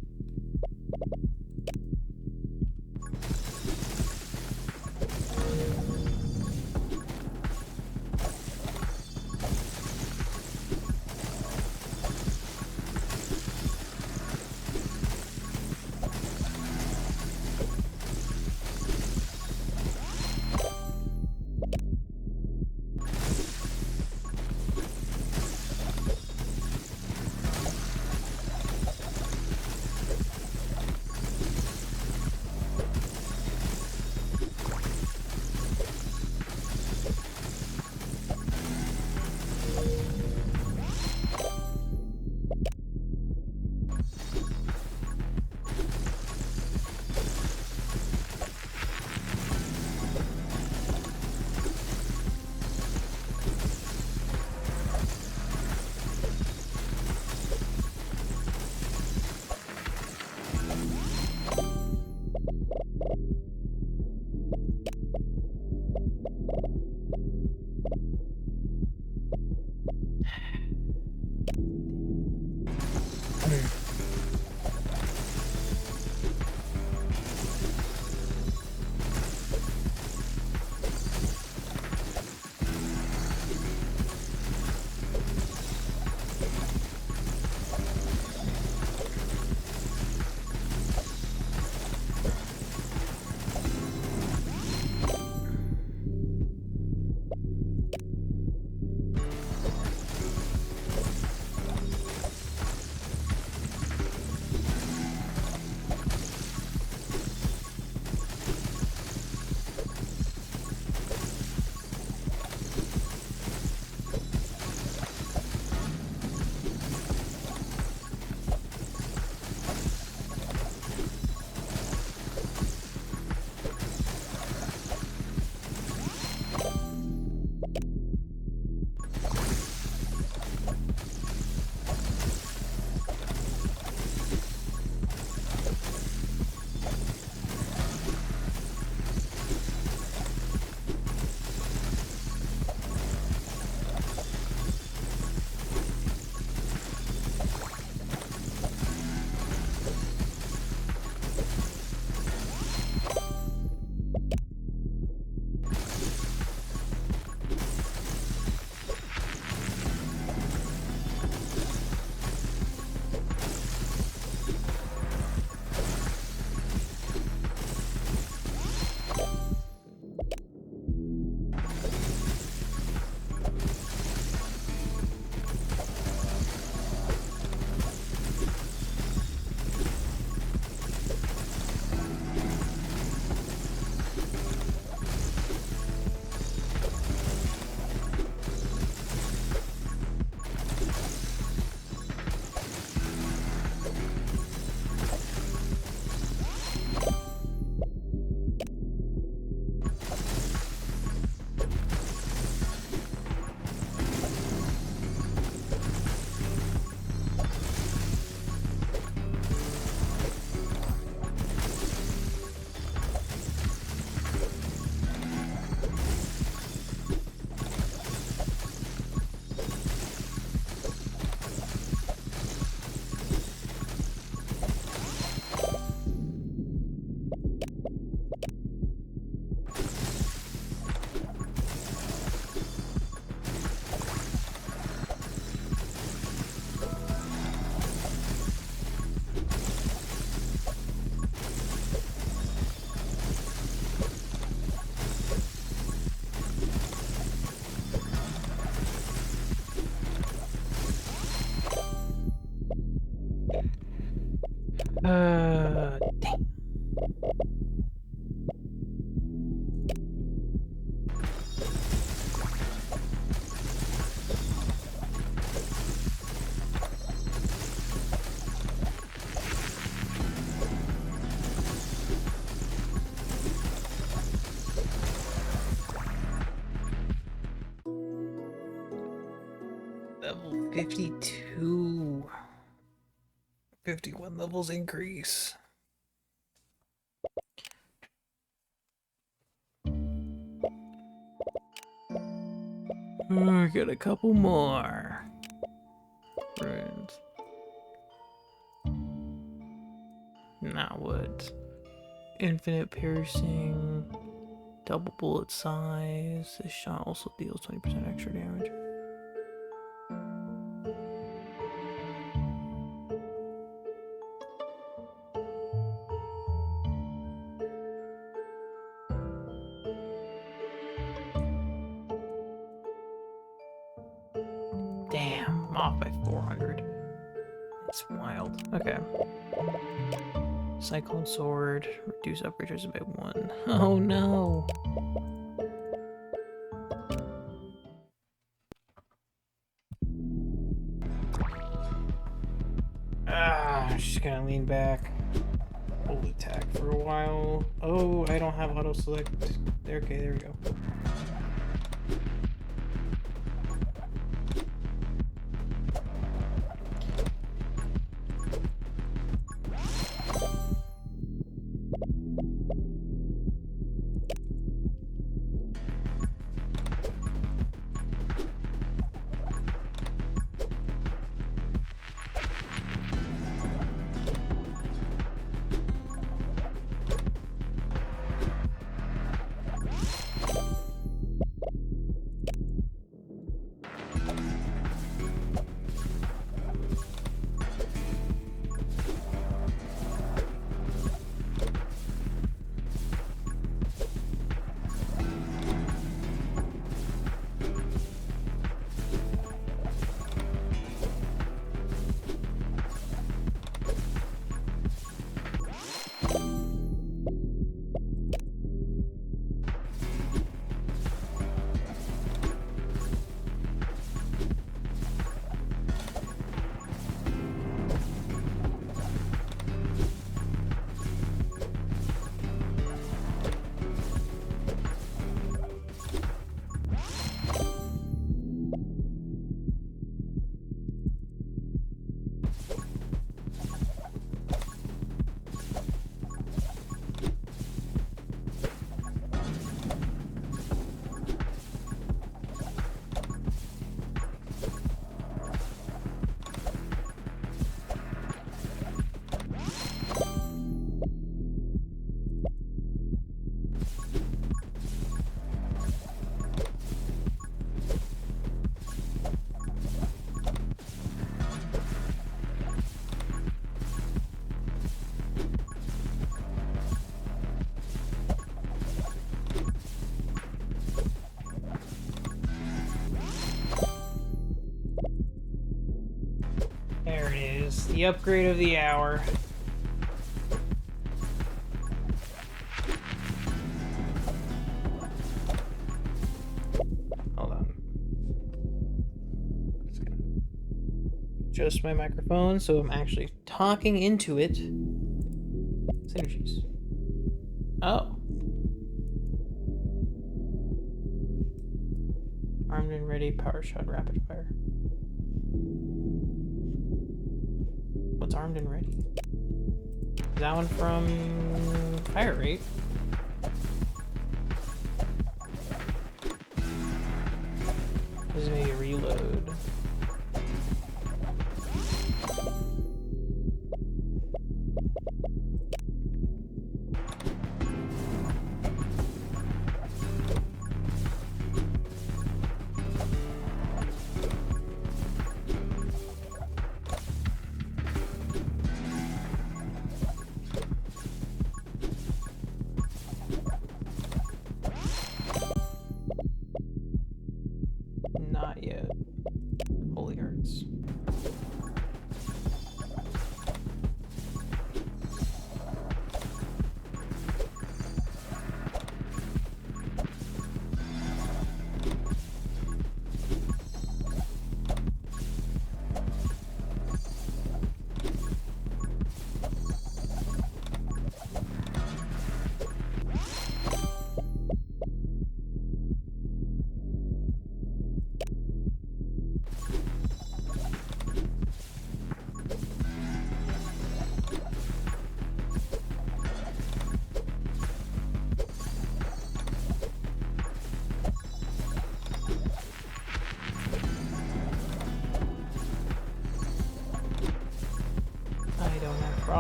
Level 52. 51 levels increase. Get a couple more runes. Now what? Infinite piercing, double bullet size. This shot also deals 20% extra damage. Damn, I'm off by 400. It's wild. Okay. Cyclone sword, reduce upgrade rates by 1. Oh no! I'm just gonna lean back. Hold attack for a while. Oh, I don't have auto select. Okay, there we go. There it is, the upgrade of the hour. Hold on. Just gonna adjust my microphone so I'm actually talking into it. Synergies. Oh. Armed and ready, power shot, rapid fire. What's armed and ready? Is that one from fire rate? This is maybe a reload. Not yet.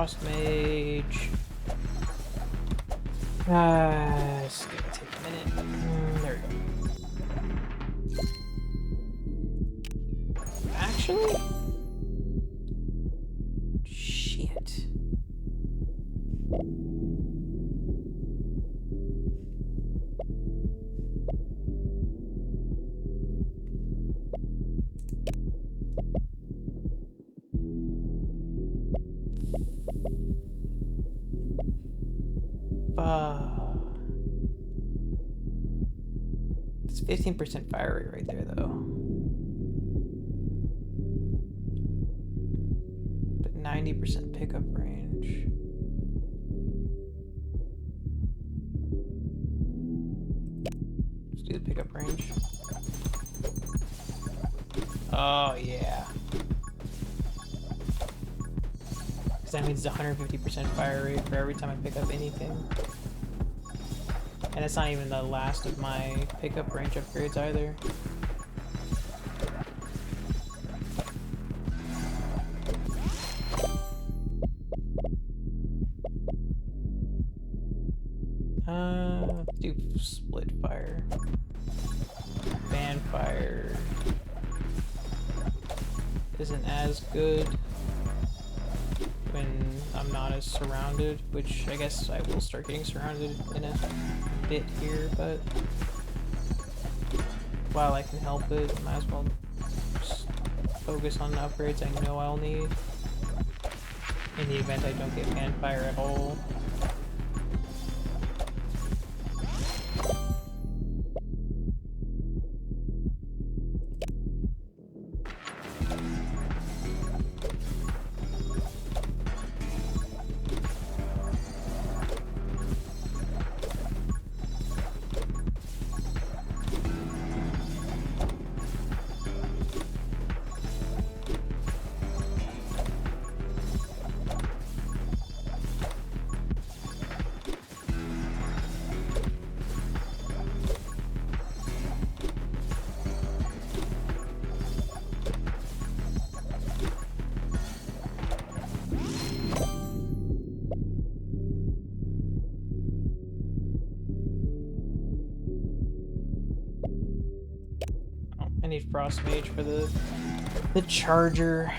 Frost Mage. It's gonna take a minute. There we go. Actually? Shit. It's 15% fire rate right there, though. But 90% pickup range. Let's do the pickup range. Oh, yeah. Because that means it's 150% fire rate for every time I pick up anything. And it's not even the last of my pickup range upgrades either. Let's do split fire. Fan fire isn't as good when I'm not as surrounded, which I guess I will start getting surrounded in a bit here, but while I can help it, I might as well just focus on the upgrades I know I'll need in the event I don't get fan fire at all. I need Frost Mage for the charger.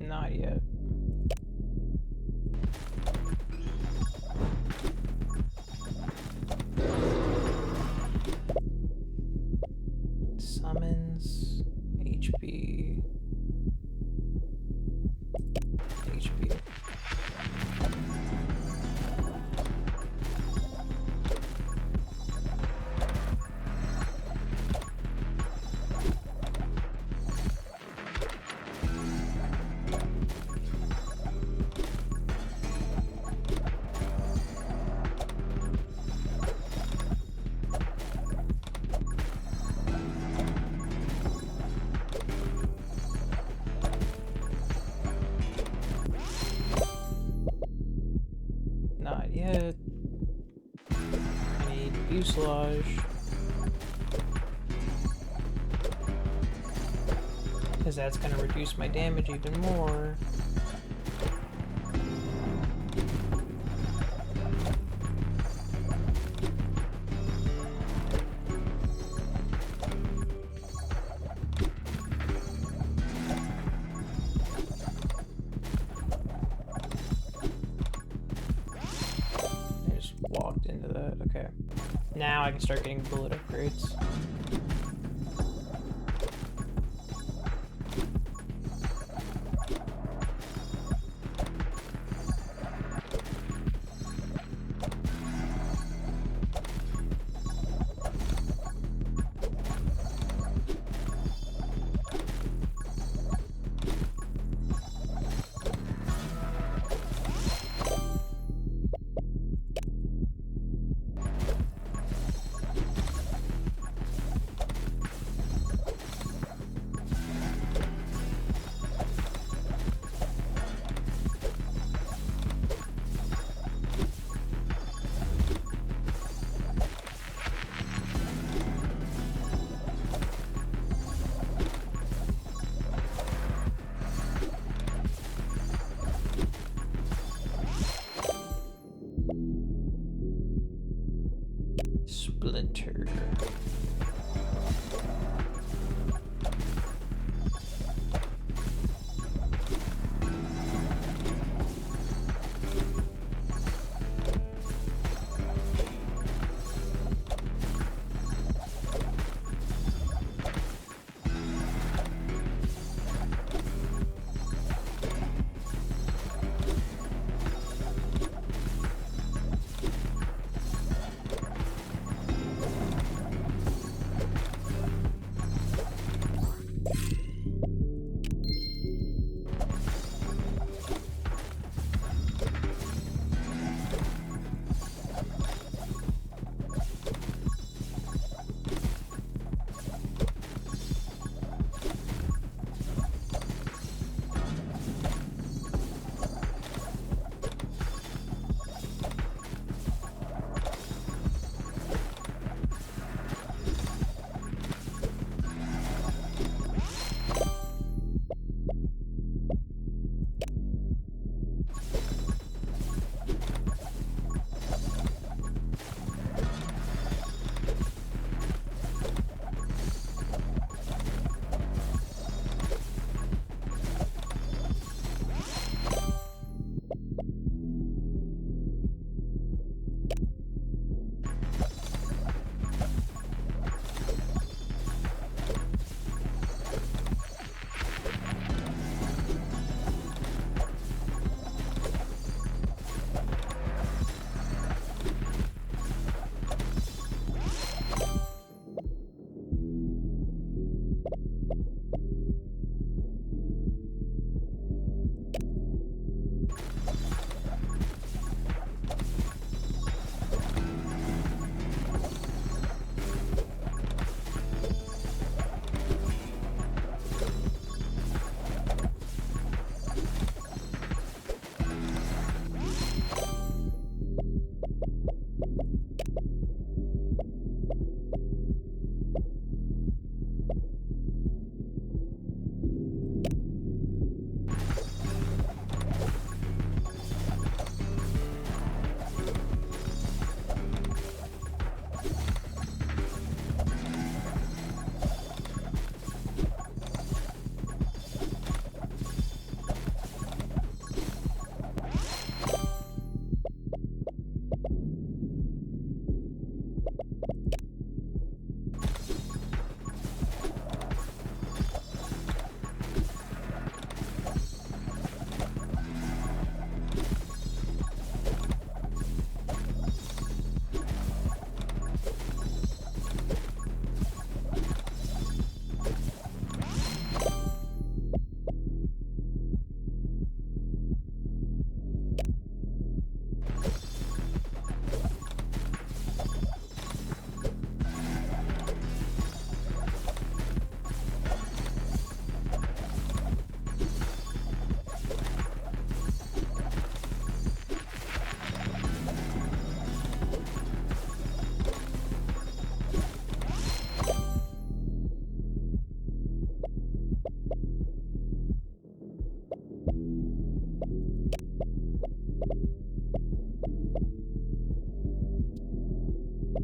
Not yet. Summons, HP. HP. Not yet. I need fuselage. Because that's going to reduce my damage even more. Walked into that. Okay. Now I can start getting bullet upgrades. splinter.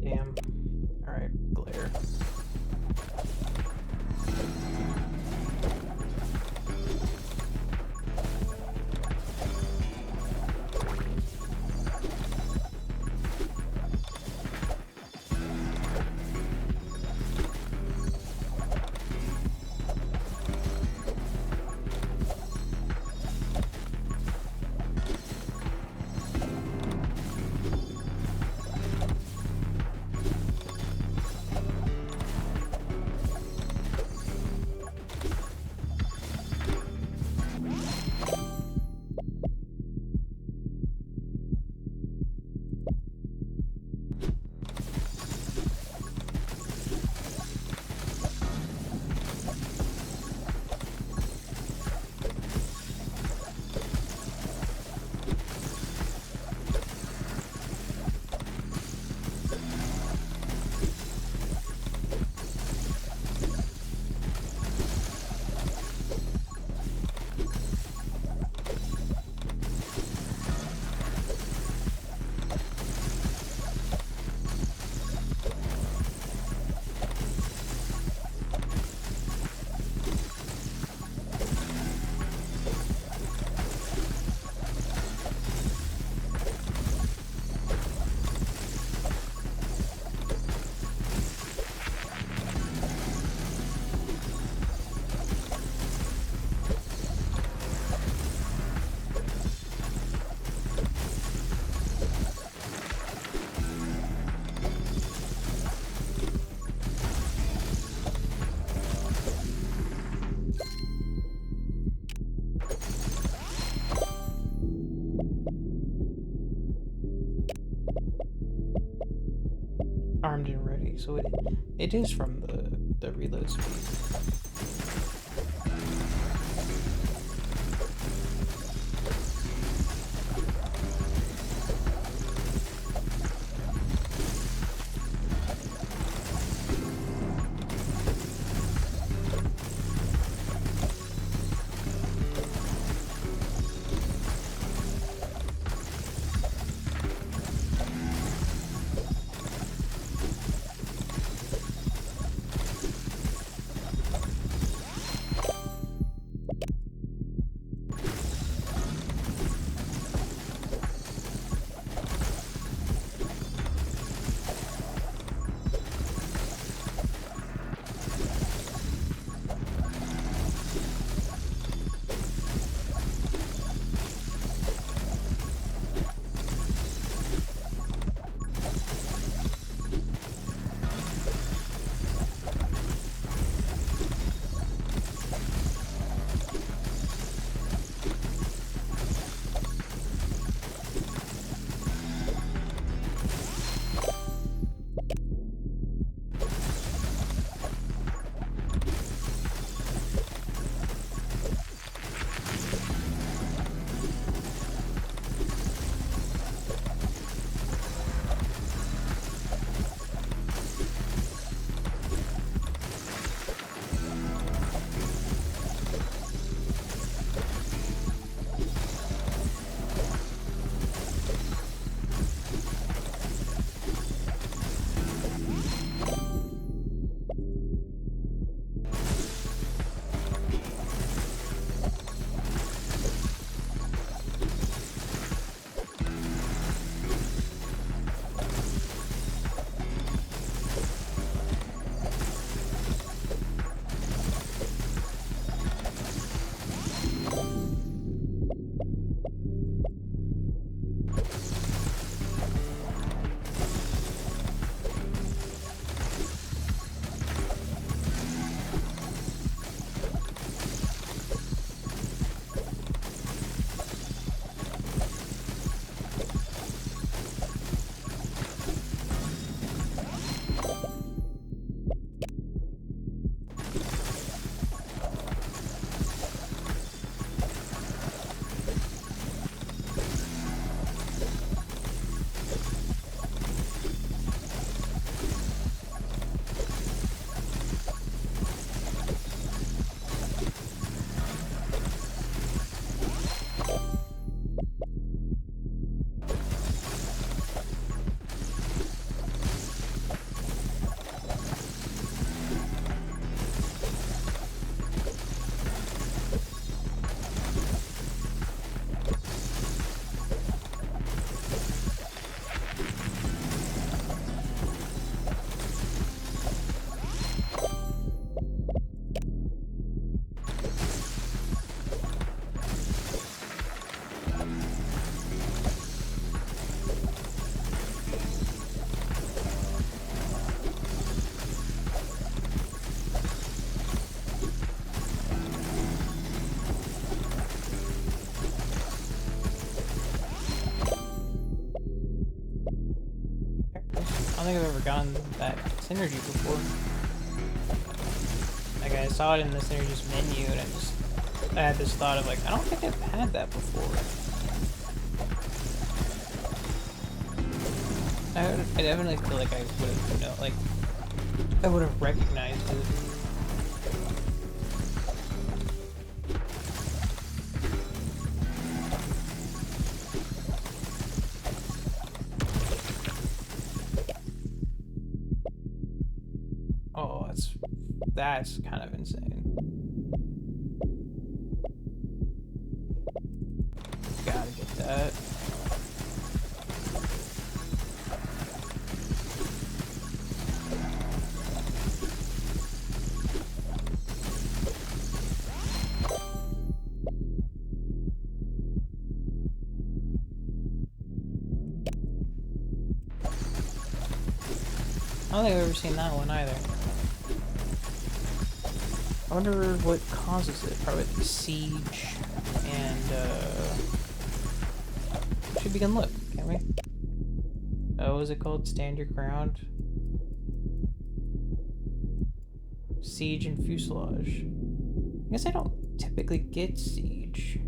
Damn. Alright, glare. armed and ready, so it is from the reload speed. I don't think I've ever gotten that synergy before. Like, I saw it in the synergies menu, and I had this thought of like, I don't think I've had that before. I definitely feel like I would have, you know, like, I would have recognized it. Oh, that's kind of insane. Gotta get that. I don't think I've ever seen that one either. I wonder what causes it. Probably the siege and should we can look, can't we? Oh, what was it called? Stand your ground. Siege and fuselage. I guess I don't typically get siege.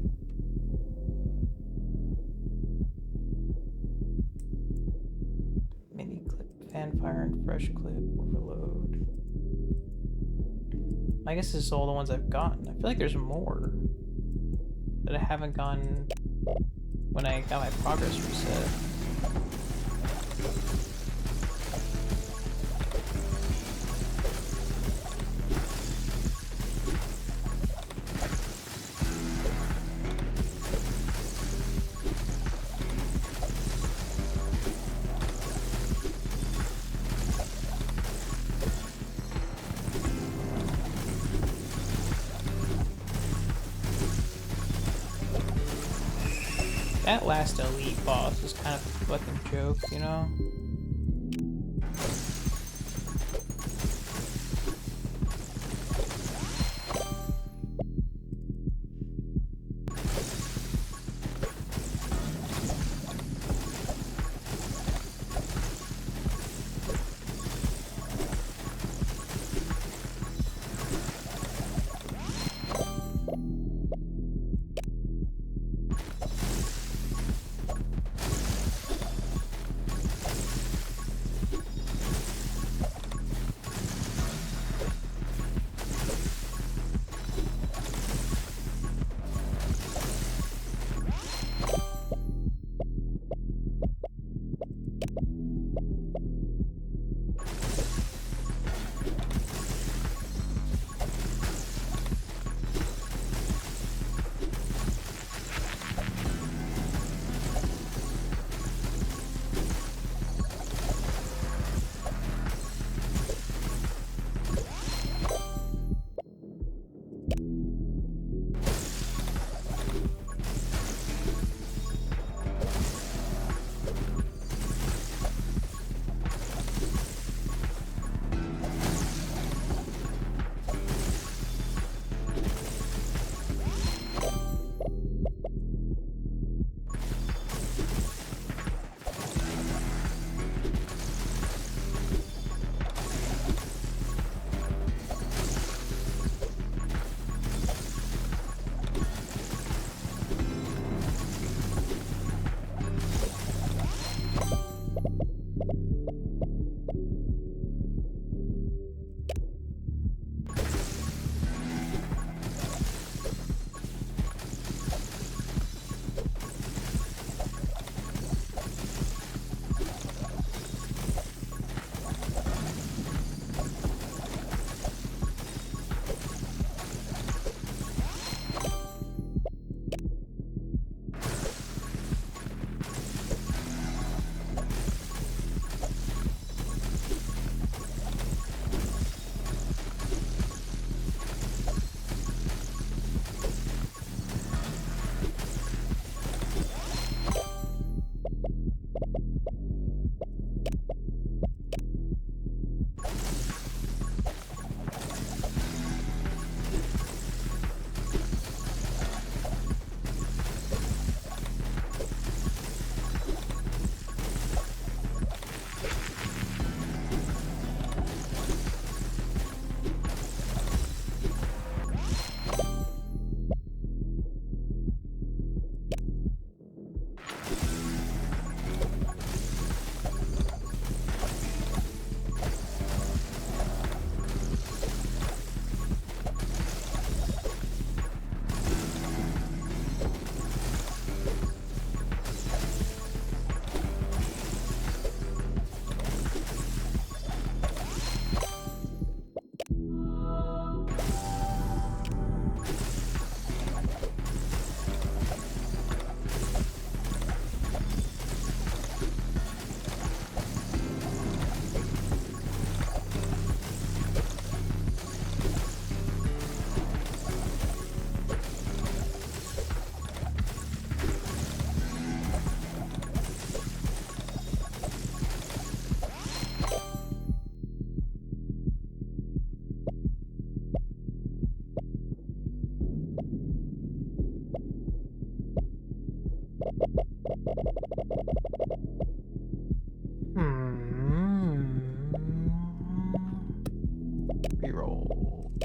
Mini clip, fanfire, and fresh clip, overload. I guess this is all the ones I've gotten. I feel like there's more that I haven't gotten when I got my progress reset. That last elite boss was kind of a fucking joke, you know?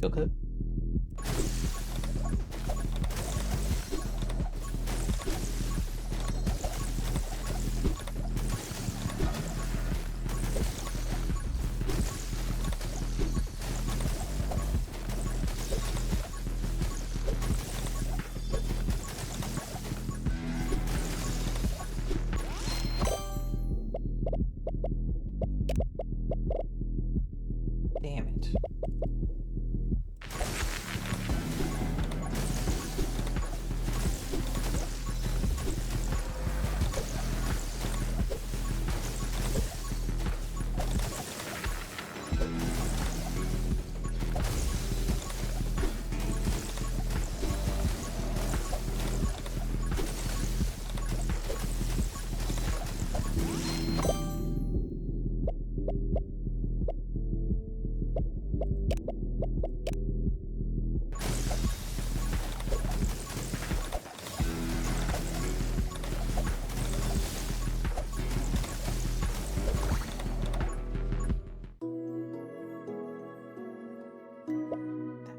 Feel good. Damn it.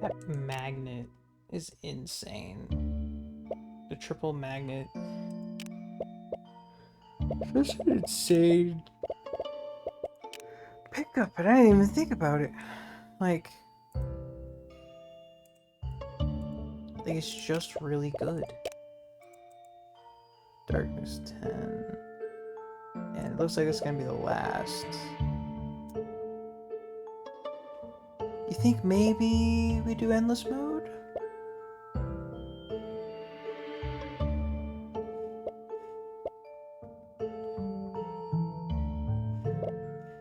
That magnet is insane. The triple magnet. That's an insane pickup, and I didn't even think about it. Like, I think it's just really good. Darkness 10. And it looks like it's gonna be the last. You think maybe we do endless mode?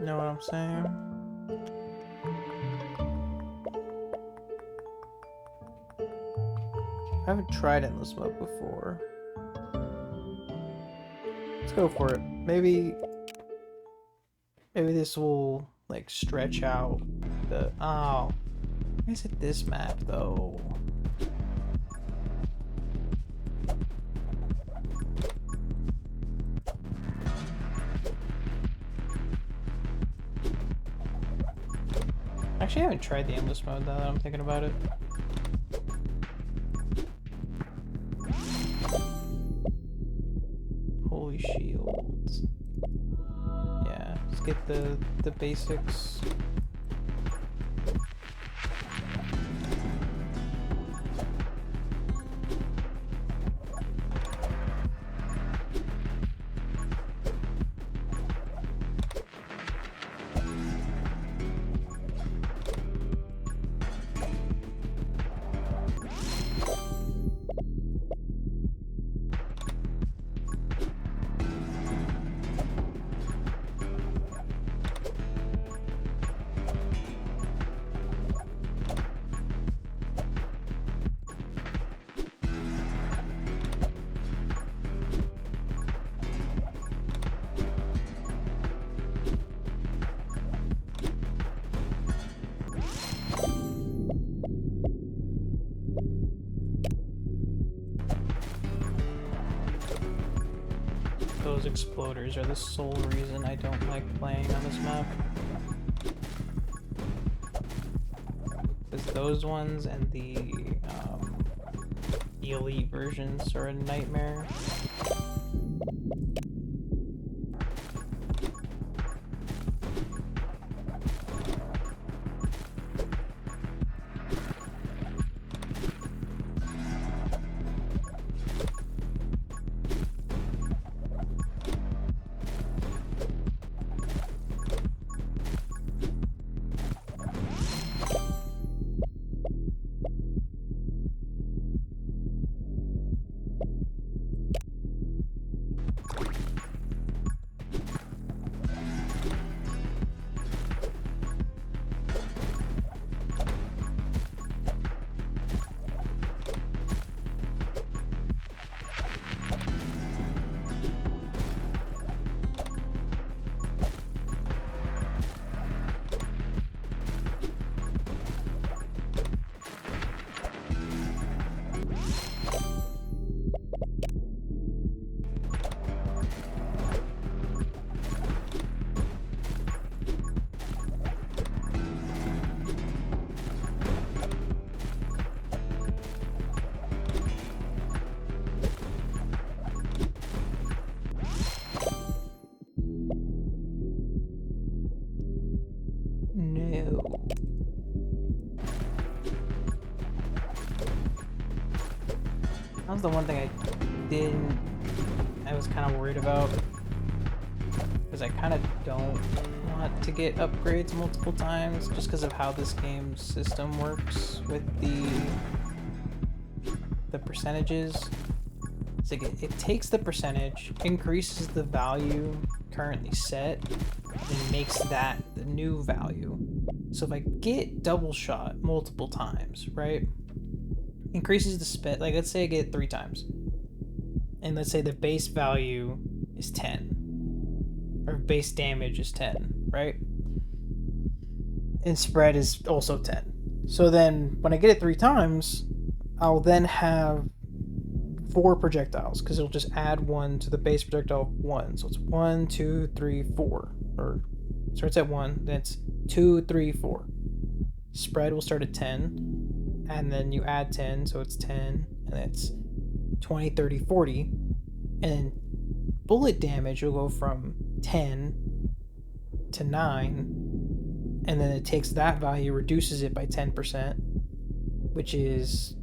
Know what I'm saying? I haven't tried endless mode before. Let's go for it. Maybe this will like stretch out the why is it this map though? Actually, I haven't tried the endless mode now that I'm thinking about it. Holy shields. Yeah, let's get the basics. Those exploders are the sole reason I don't like playing on this map. Because those ones and the elite versions are a nightmare. was the one thing I was kind of worried about. Because I kind of don't want to get upgrades multiple times just because of how this game's system works with the percentages. It's like it takes the percentage, increases the value currently set, and makes that the new value. So if I get double shot multiple times, right? Increases the spit, like let's say I get it 3 times. And let's say the base value is 10. Or base damage is 10, right? And spread is also 10. So then when I get it 3 times, I'll then have 4 projectiles because it'll just add 1 to the base projectile of 1. So it's 1, 2, 3, 4. Or starts at 1, then it's 2, 3, 4. Spread will start at 10, and then you add 10, so it's 10, and it's 20, 30, 40. And then bullet damage will go from 10 to 9, and then it takes that value, reduces it by 10%, which is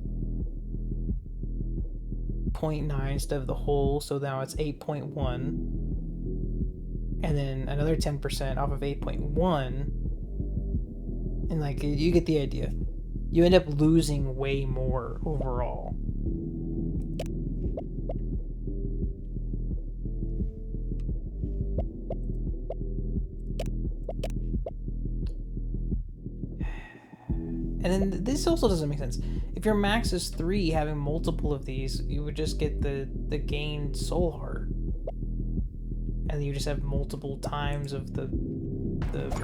0.9 instead of the whole, so now it's 8.1, and then another 10% off of 8.1, and like you get the idea. You end up losing way more overall. And then this also doesn't make sense. If your max is 3, having multiple of these, you would just get the gained soul heart. And you just have multiple times of the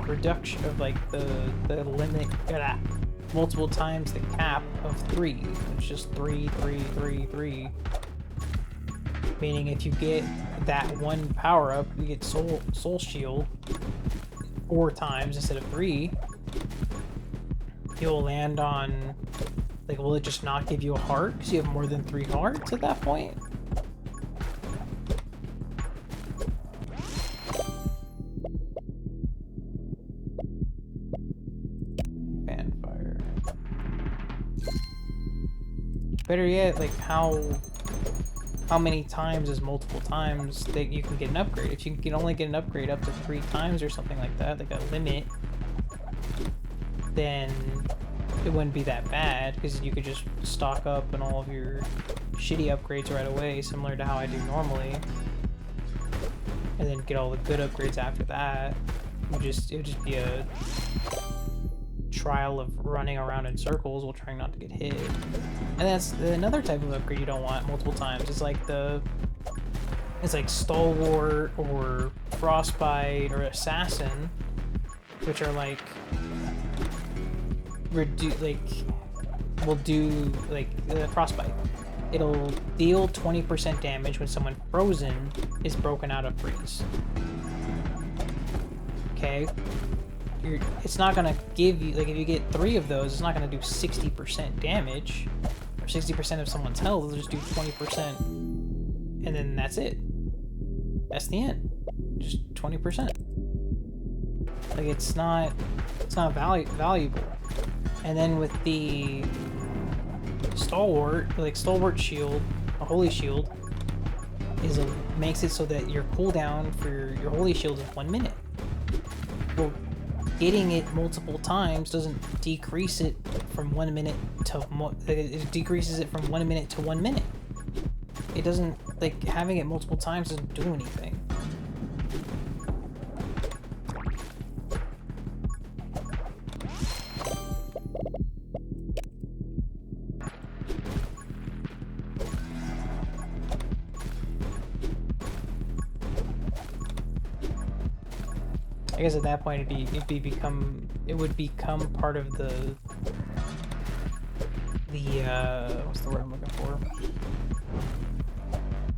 reduction of like the limit, multiple times the cap of 3, which is 3, 3, 3, 3. Meaning if you get that one power up, you get soul shield 4 times instead of 3. You'll land on, like, will it just not give you a heart because you have more than 3 hearts at that point? Fanfire. Better yet, like, how many times is multiple times that you can get an upgrade? If you can only get an upgrade up to 3 times or something like that, like a limit, then it wouldn't be that bad because you could just stock up on all of your shitty upgrades right away, similar to how I do normally, and then get all the good upgrades after that. It would just be a trial of running around in circles while trying not to get hit. And that's another type of upgrade you don't want multiple times. It's like stalwart or frostbite or assassin, which are like will do frostbite. It'll deal 20% damage when someone frozen is broken out of freeze. Okay, it's not gonna give you, like, if you get 3 of those, it's not gonna do 60% damage or 60% of someone's health. It'll just do 20%, and then that's it. That's the end. Just 20%. Like, it's not valuable. And then with the stalwart shield, a holy shield, makes it so that your cooldown for your holy shield is 1 minute. Well, getting it multiple times doesn't decrease it from 1 minute to it decreases it from 1 minute to 1 minute. It doesn't, like, having it multiple times doesn't do anything. I guess at that point it would become part of the what's the word I'm looking for?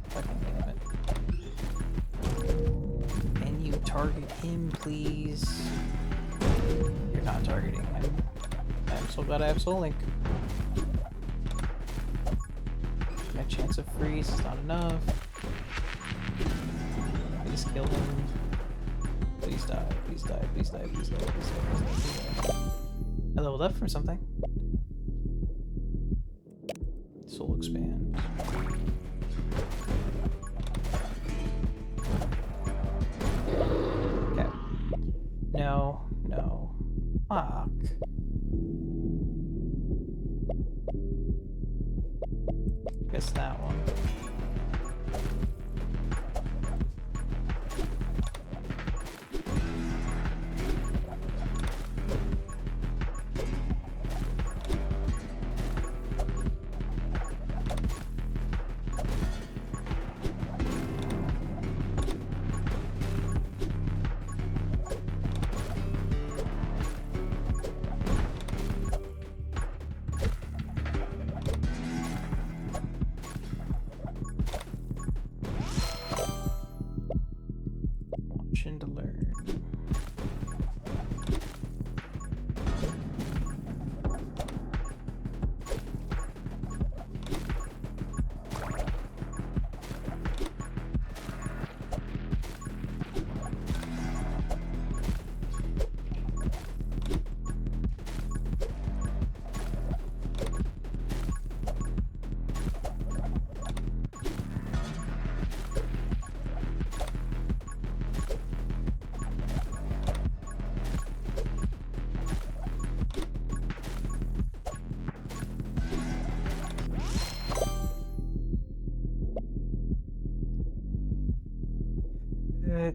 Fucking damn it. Can you target him, please? You're not targeting him. I'm so glad I have Soul Link. My chance of freeze is not enough. I just killed him. Please die, please die, please die, please die, please die, please die, please die. I leveled up from something. Soul expand. No, no. Fuck. Guess that one. Watching to learn.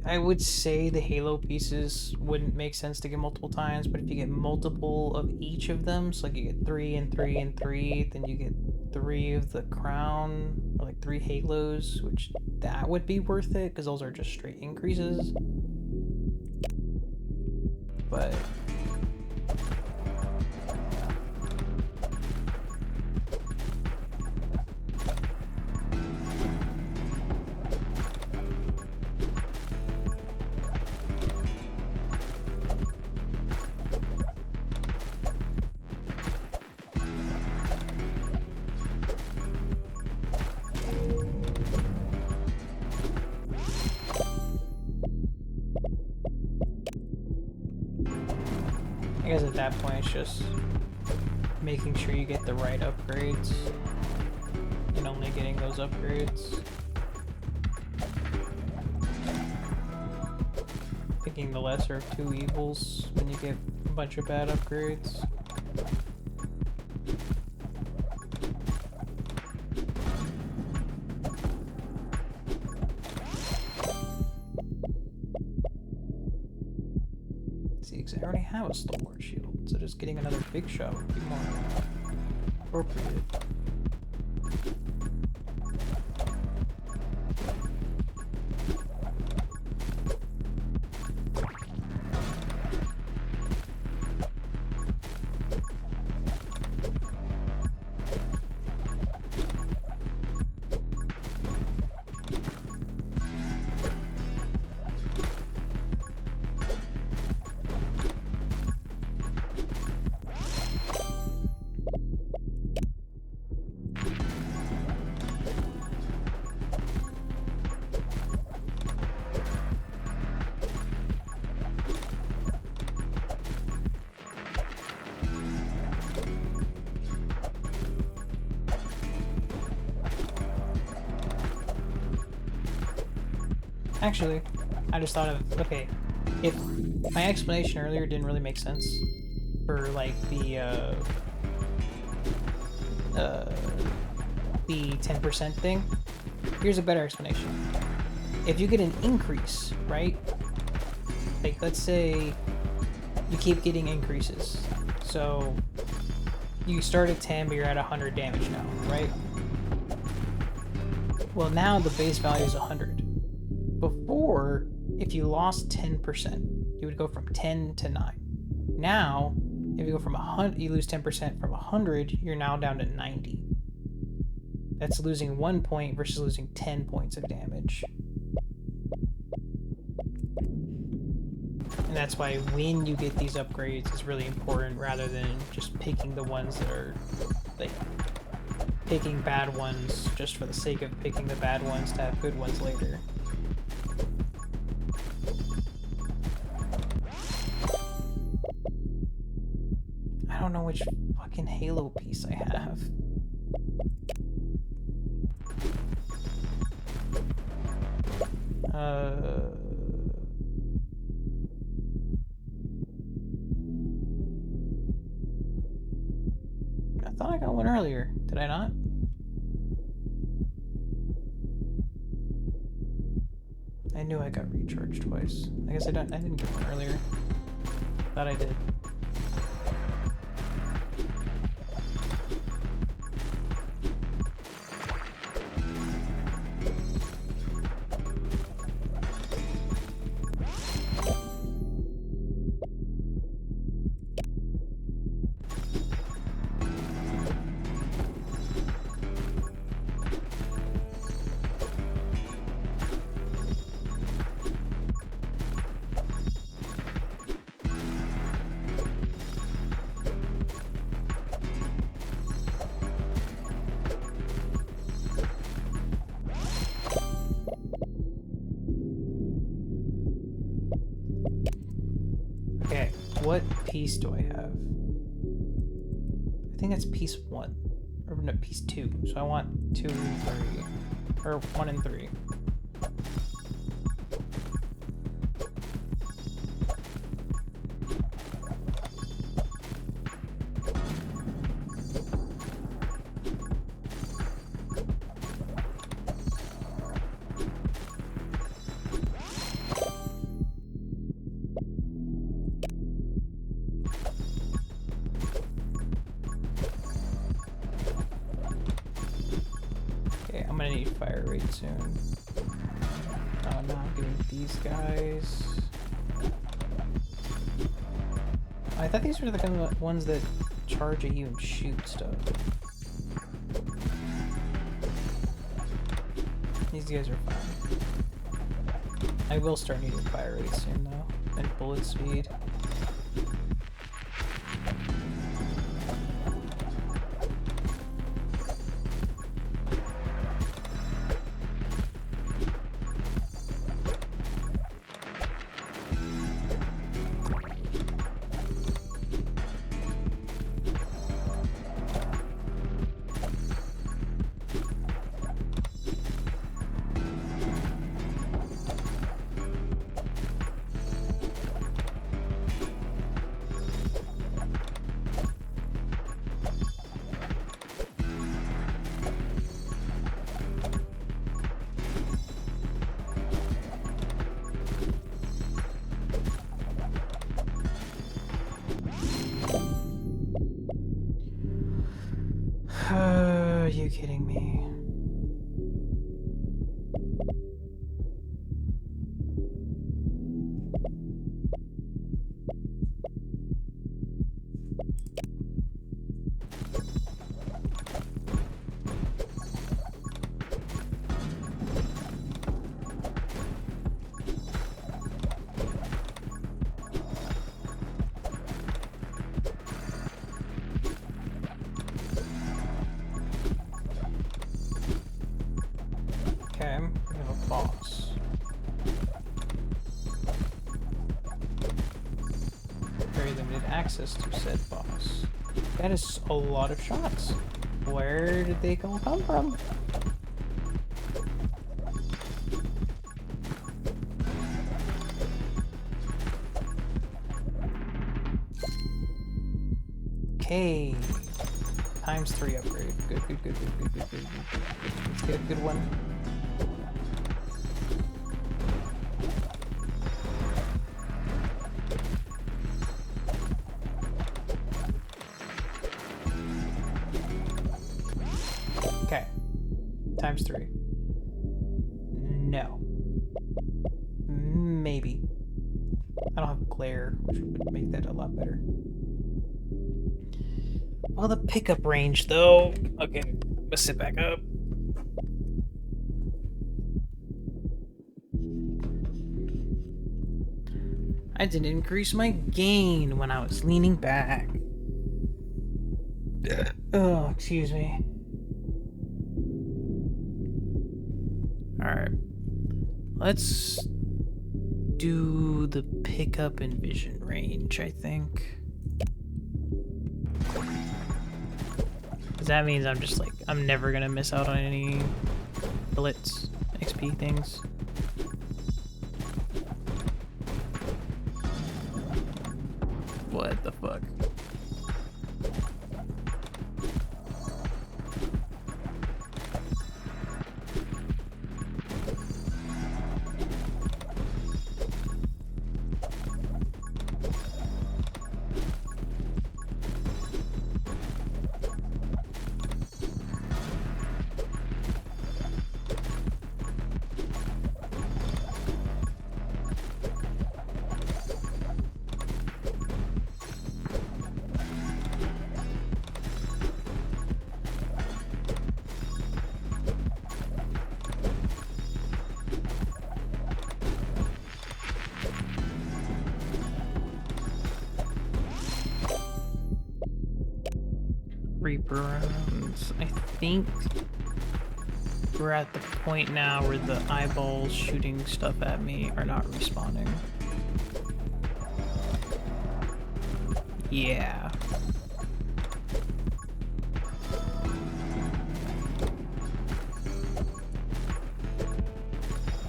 I would say the Halo pieces wouldn't make sense to get multiple times, but if you get multiple of each of them, so like you get 3 and 3 and 3, then you get 3 of the crown, or like 3 Halos, which that would be worth it, because those are just straight increases. But I guess at that point it's just making sure you get the right upgrades and only getting those upgrades. Picking the lesser of two evils when you get a bunch of bad upgrades. I already have a stalwart shield, so just getting another big shot would be more appropriate. Actually, I just thought of, okay, if my explanation earlier didn't really make sense for like the 10% thing, here's a better explanation. If you get an increase, right? Like, let's say you keep getting increases. So you start at 10, but you're at 100 damage now, right? Well, now the base value is 100. Before, if you lost 10%, you would go from 10 to 9. Now, if you go from 100, you lose 10% from 100, you're now down to 90. That's losing 1 point versus losing 10 points of damage. And that's why when you get these upgrades, it's really important rather than just picking the ones that are, like, picking bad ones just for the sake of picking the bad ones to have good ones later. I don't know which fucking Halo piece I have. thought I got one earlier. Did I not? I knew I got recharged twice. I guess I didn't get one earlier. Thought I did. Okay, what piece do I have? I think that's piece 1. Or no, piece 2. So I want 2 and 3. Or 1 and 3. I'm gonna need fire rate soon. Oh no, I'm getting these guys. I thought these were the kind of ones that charge at you and shoot stuff. These guys are fine. I will start needing fire rate soon though, and bullet speed. Are you kidding me? Okay, we have a boss. Very limited access to said boss. That is a lot of shots. Where did they all come from? Okay. ×3 upgrade. Good. Let's get a good one. Okay. ×3. No. Maybe. I don't have glare, which would make that a lot better. Well, the pickup range, though. Okay, let's sit back up. I didn't increase my gain when I was leaning back. Oh, excuse me. Alright. Let's do the pickup and vision range, I think. That means I'm just like, I'm never gonna miss out on any pellets, XP things. What the fuck? Reaper rounds. I think we're at the point now where the eyeballs shooting stuff at me are not respawning. Yeah.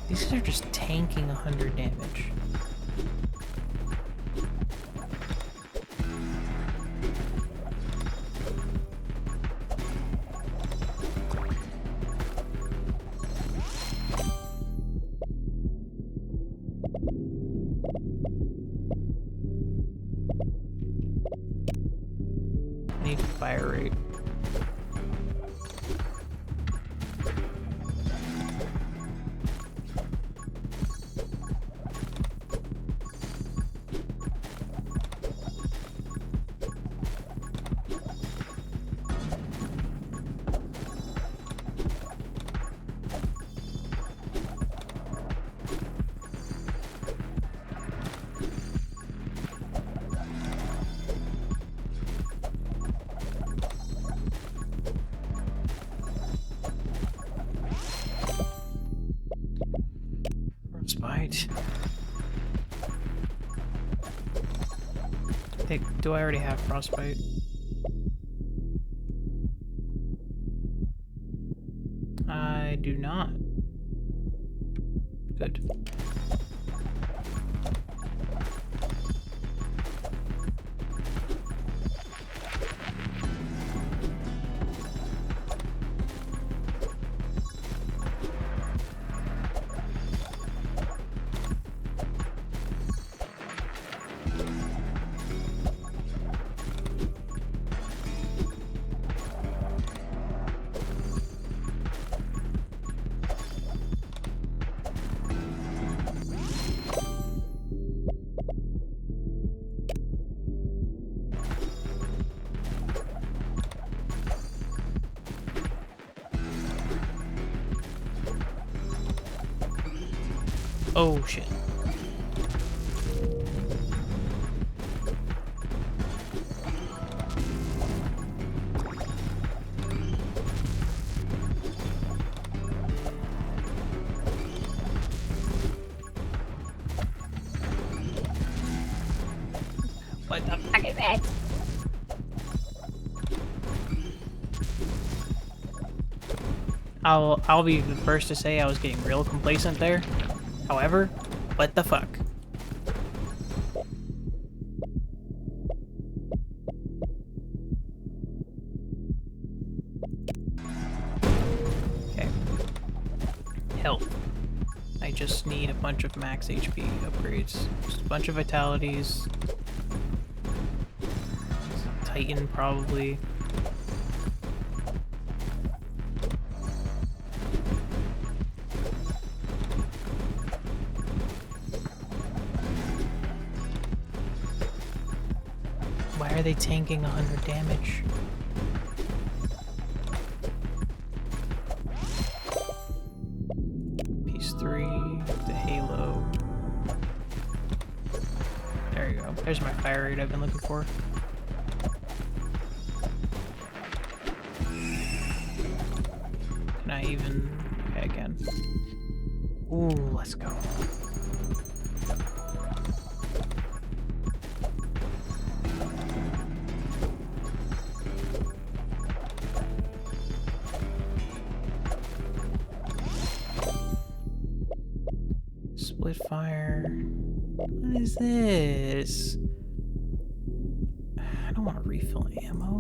These guys are just tanking 100 damage. Need fire rate. Frostbite. Hey, do I already have frostbite? I do not. Good. Oh shit. What the fuck is that? I'll be the first to say I was getting real complacent there. However, what the fuck? Okay. Health. I just need a bunch of max HP upgrades. Just a bunch of vitalities. Titan, probably. Why are they tanking 100 damage? Piece 3, the halo. There you go. There's my fire rate I've been looking for. Can I even... Okay, I can. Ooh, let's go. Split fire. What is this? I don't want to refill ammo.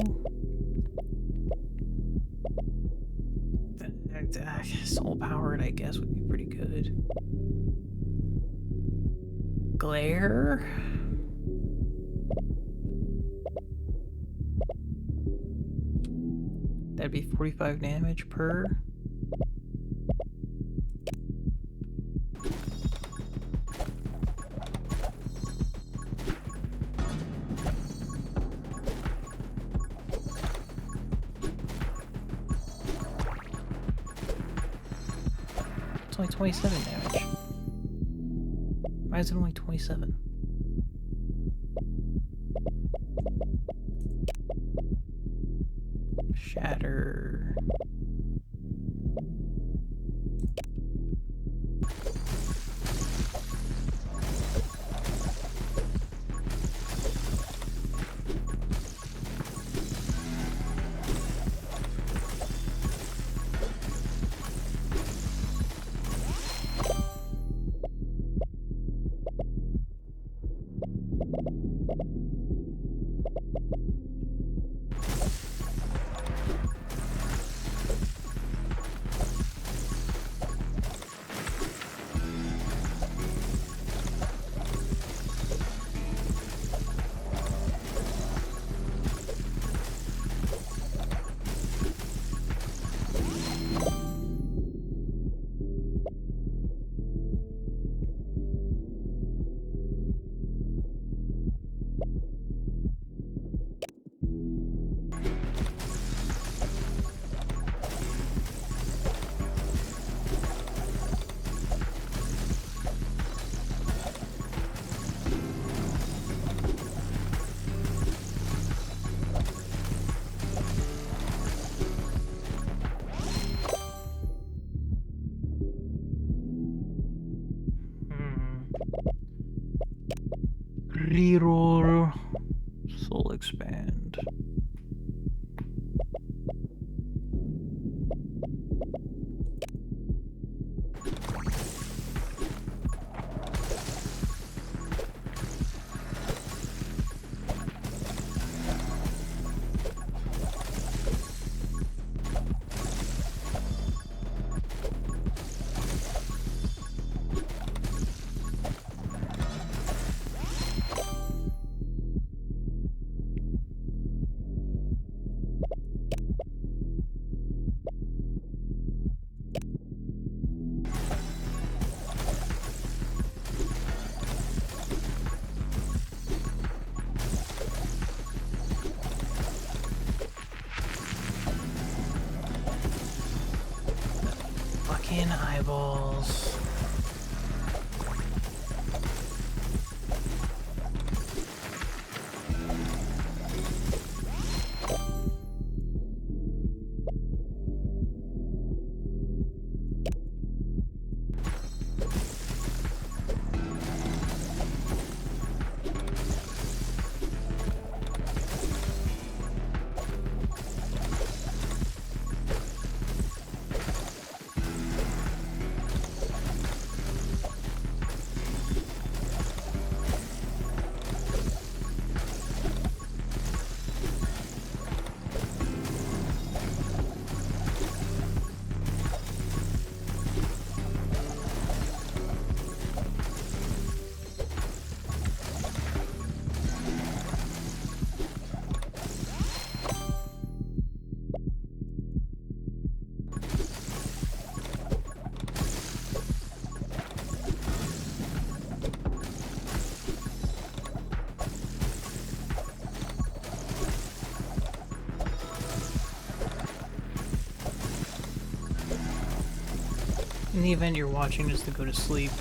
Soul powered, I guess, would be pretty good. Glare? That'd be 45 damage per. It's only 27 damage. Why is it only 27? Shatter. Reroll. Soul expand. Fucking eyeballs. In the event you're watching just to go to sleep.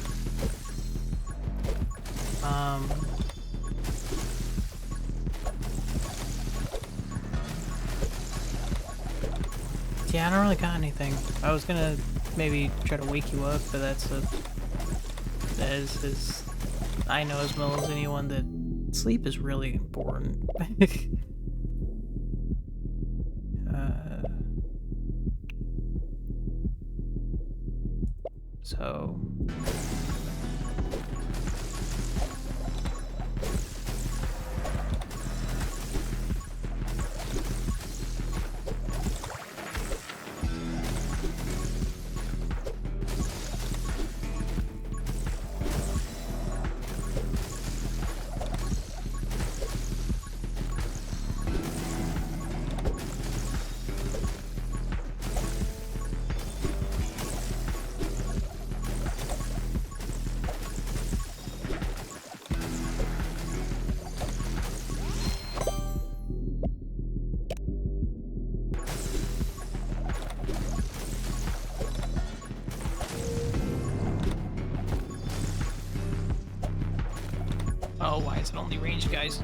Yeah, I don't really got anything. I was gonna maybe try to wake you up, but that is as I know as well as anyone that sleep is really important. So oh, why is it only ranged guys?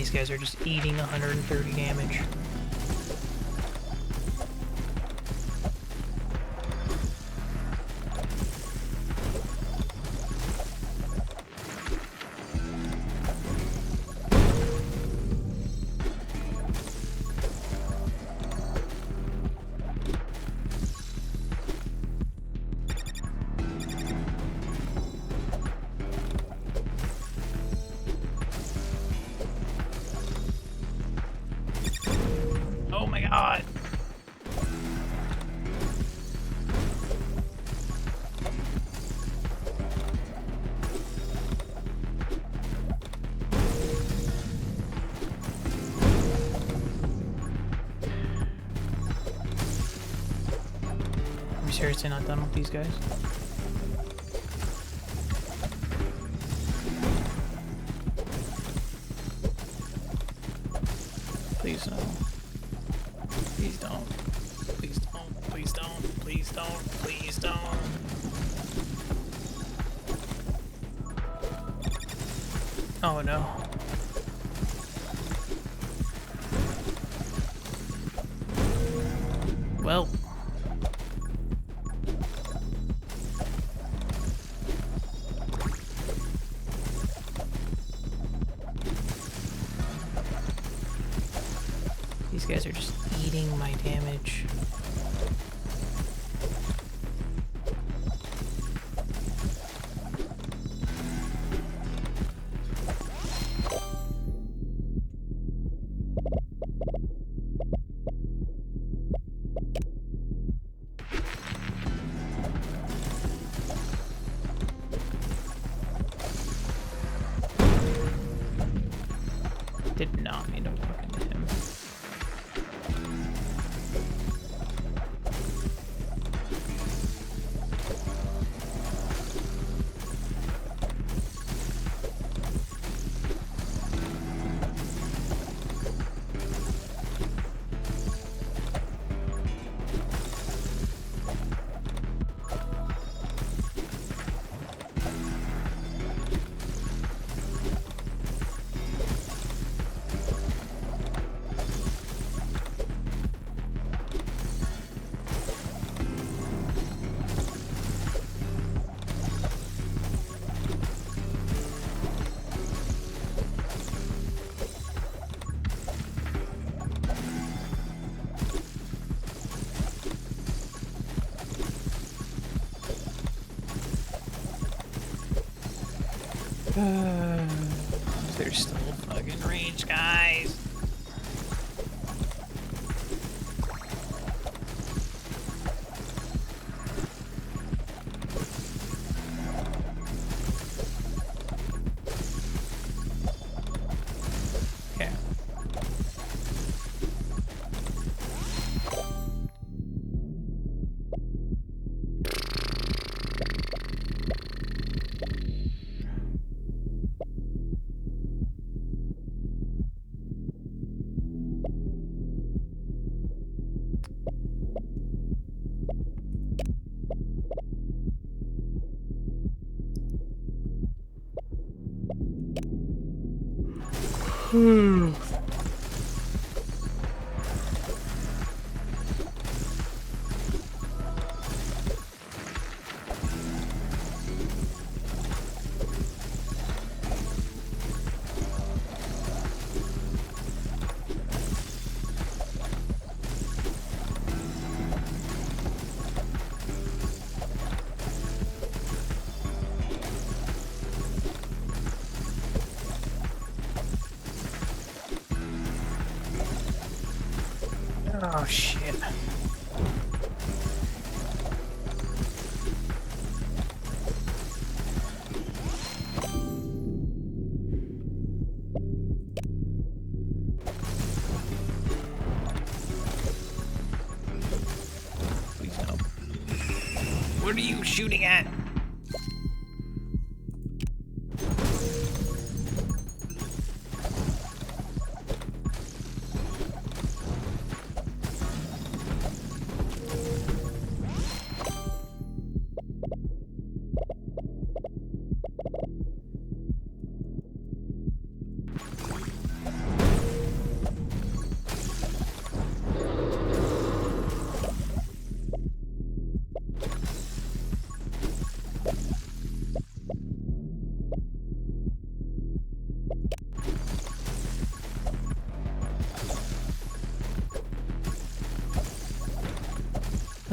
These guys are just eating 130 damage. Oh my god! I'm seriously not done with these guys. Please no. Please don't. Please don't. Please don't. Please don't. Please don't. Oh no. Well. These guys are just eating my damage. Did not mean to walk into him. They're still fucking range, guys. Okay. Oh shit. Please no. What are you shooting at?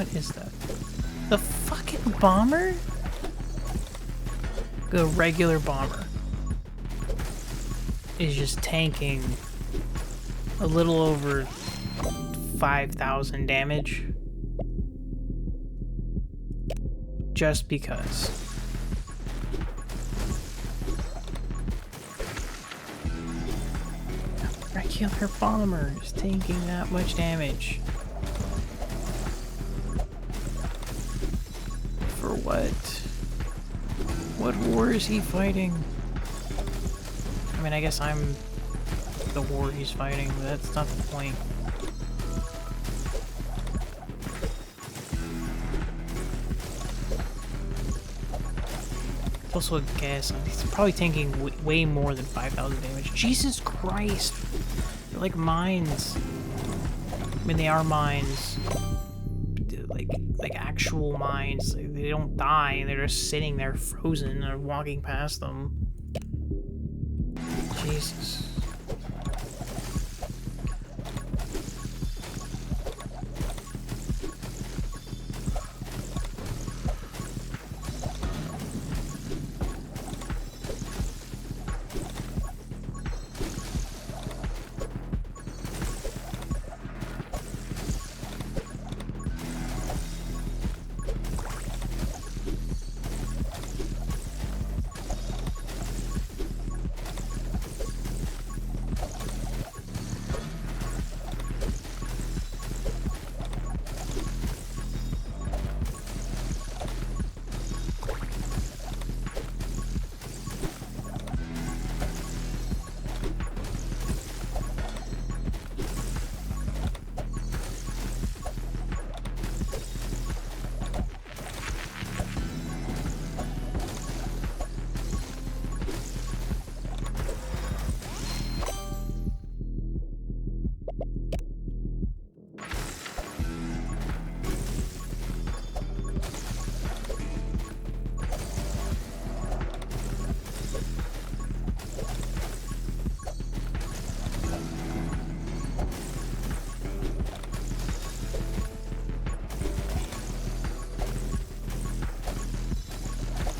What is that? The fucking bomber? The regular bomber is just tanking a little over 5,000 damage. Just because. Regular bomber is taking that much damage. For what? What war is he fighting? I mean, I guess I'm the war he's fighting, but that's not the point. It's also a guess. He's probably taking way more than 5,000 damage. Jesus Christ! They're like mines. I mean, they are mines. Like actual mines. Like, they don't die. They're just sitting there frozen or walking past them. Jesus.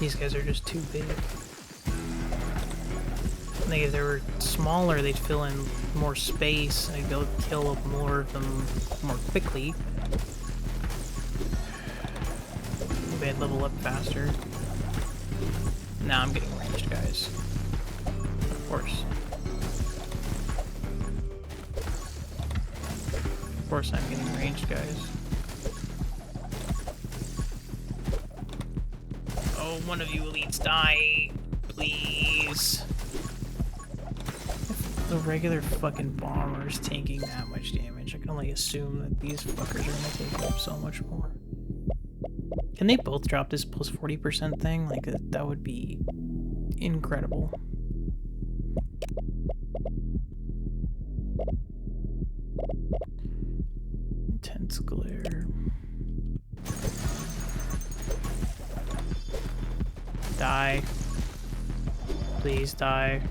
These guys are just too big. Like, if they were smaller, they'd fill in more space, and I'd be able to kill more of them more quickly. Maybe I'd level up faster. Now I'm getting ranged, guys. Of course. Of course I'm getting ranged, guys. Oh, one of you elites die, please. The regular fucking bomber's taking that much damage. I can only assume that these fuckers are gonna take up so much more. Can they both drop this plus 40% thing? Like, that would be incredible. Intense glare. Die. Please die.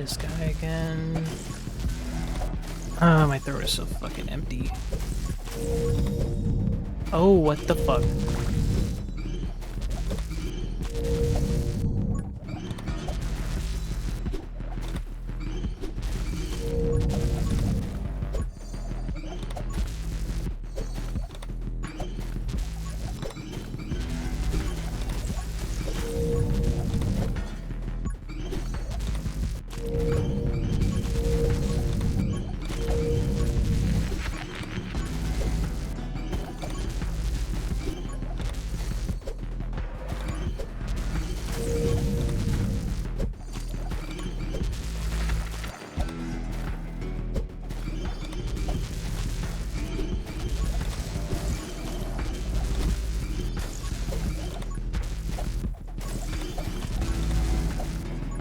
this guy again. Oh, my throat is so fucking empty. Oh, what the fuck?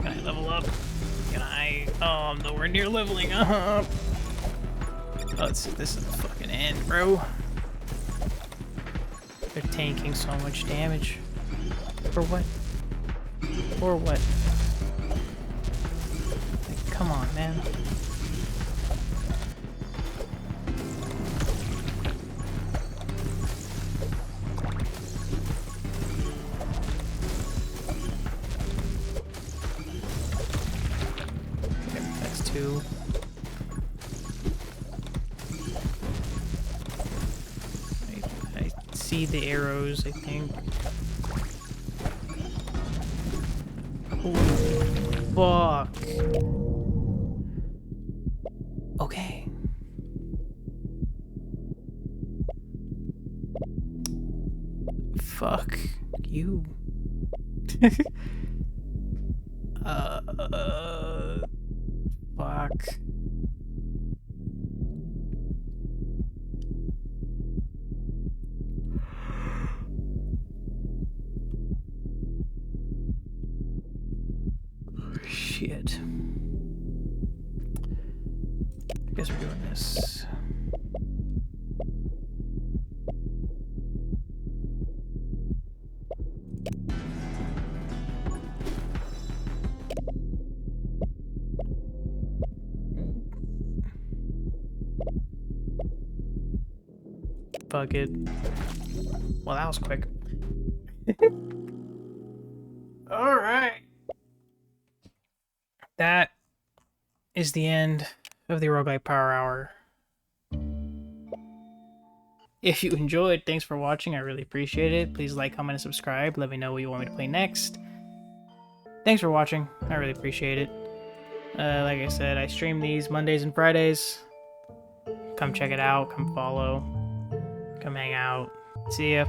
Can I level up? Can I? Oh, I'm nowhere near leveling up. Oh, this is the fucking end, bro. They're tanking so much damage. For what? For what? Like, come on, man. Okay, that's two. I see the arrows, I think. Oh, fuck. Okay. Fuck you. Fuck. Shit. I guess we're doing this. Fuck it. Well, that was quick. Alright. That is the end of the Rogue-lite Power Hour. If you enjoyed, thanks for watching. I really appreciate it. Please like, comment, and subscribe. Let me know what you want me to play next. Thanks for watching. I really appreciate it. Like I said, I stream these Mondays and Fridays. Come check it out. Come follow. Come hang out. See ya.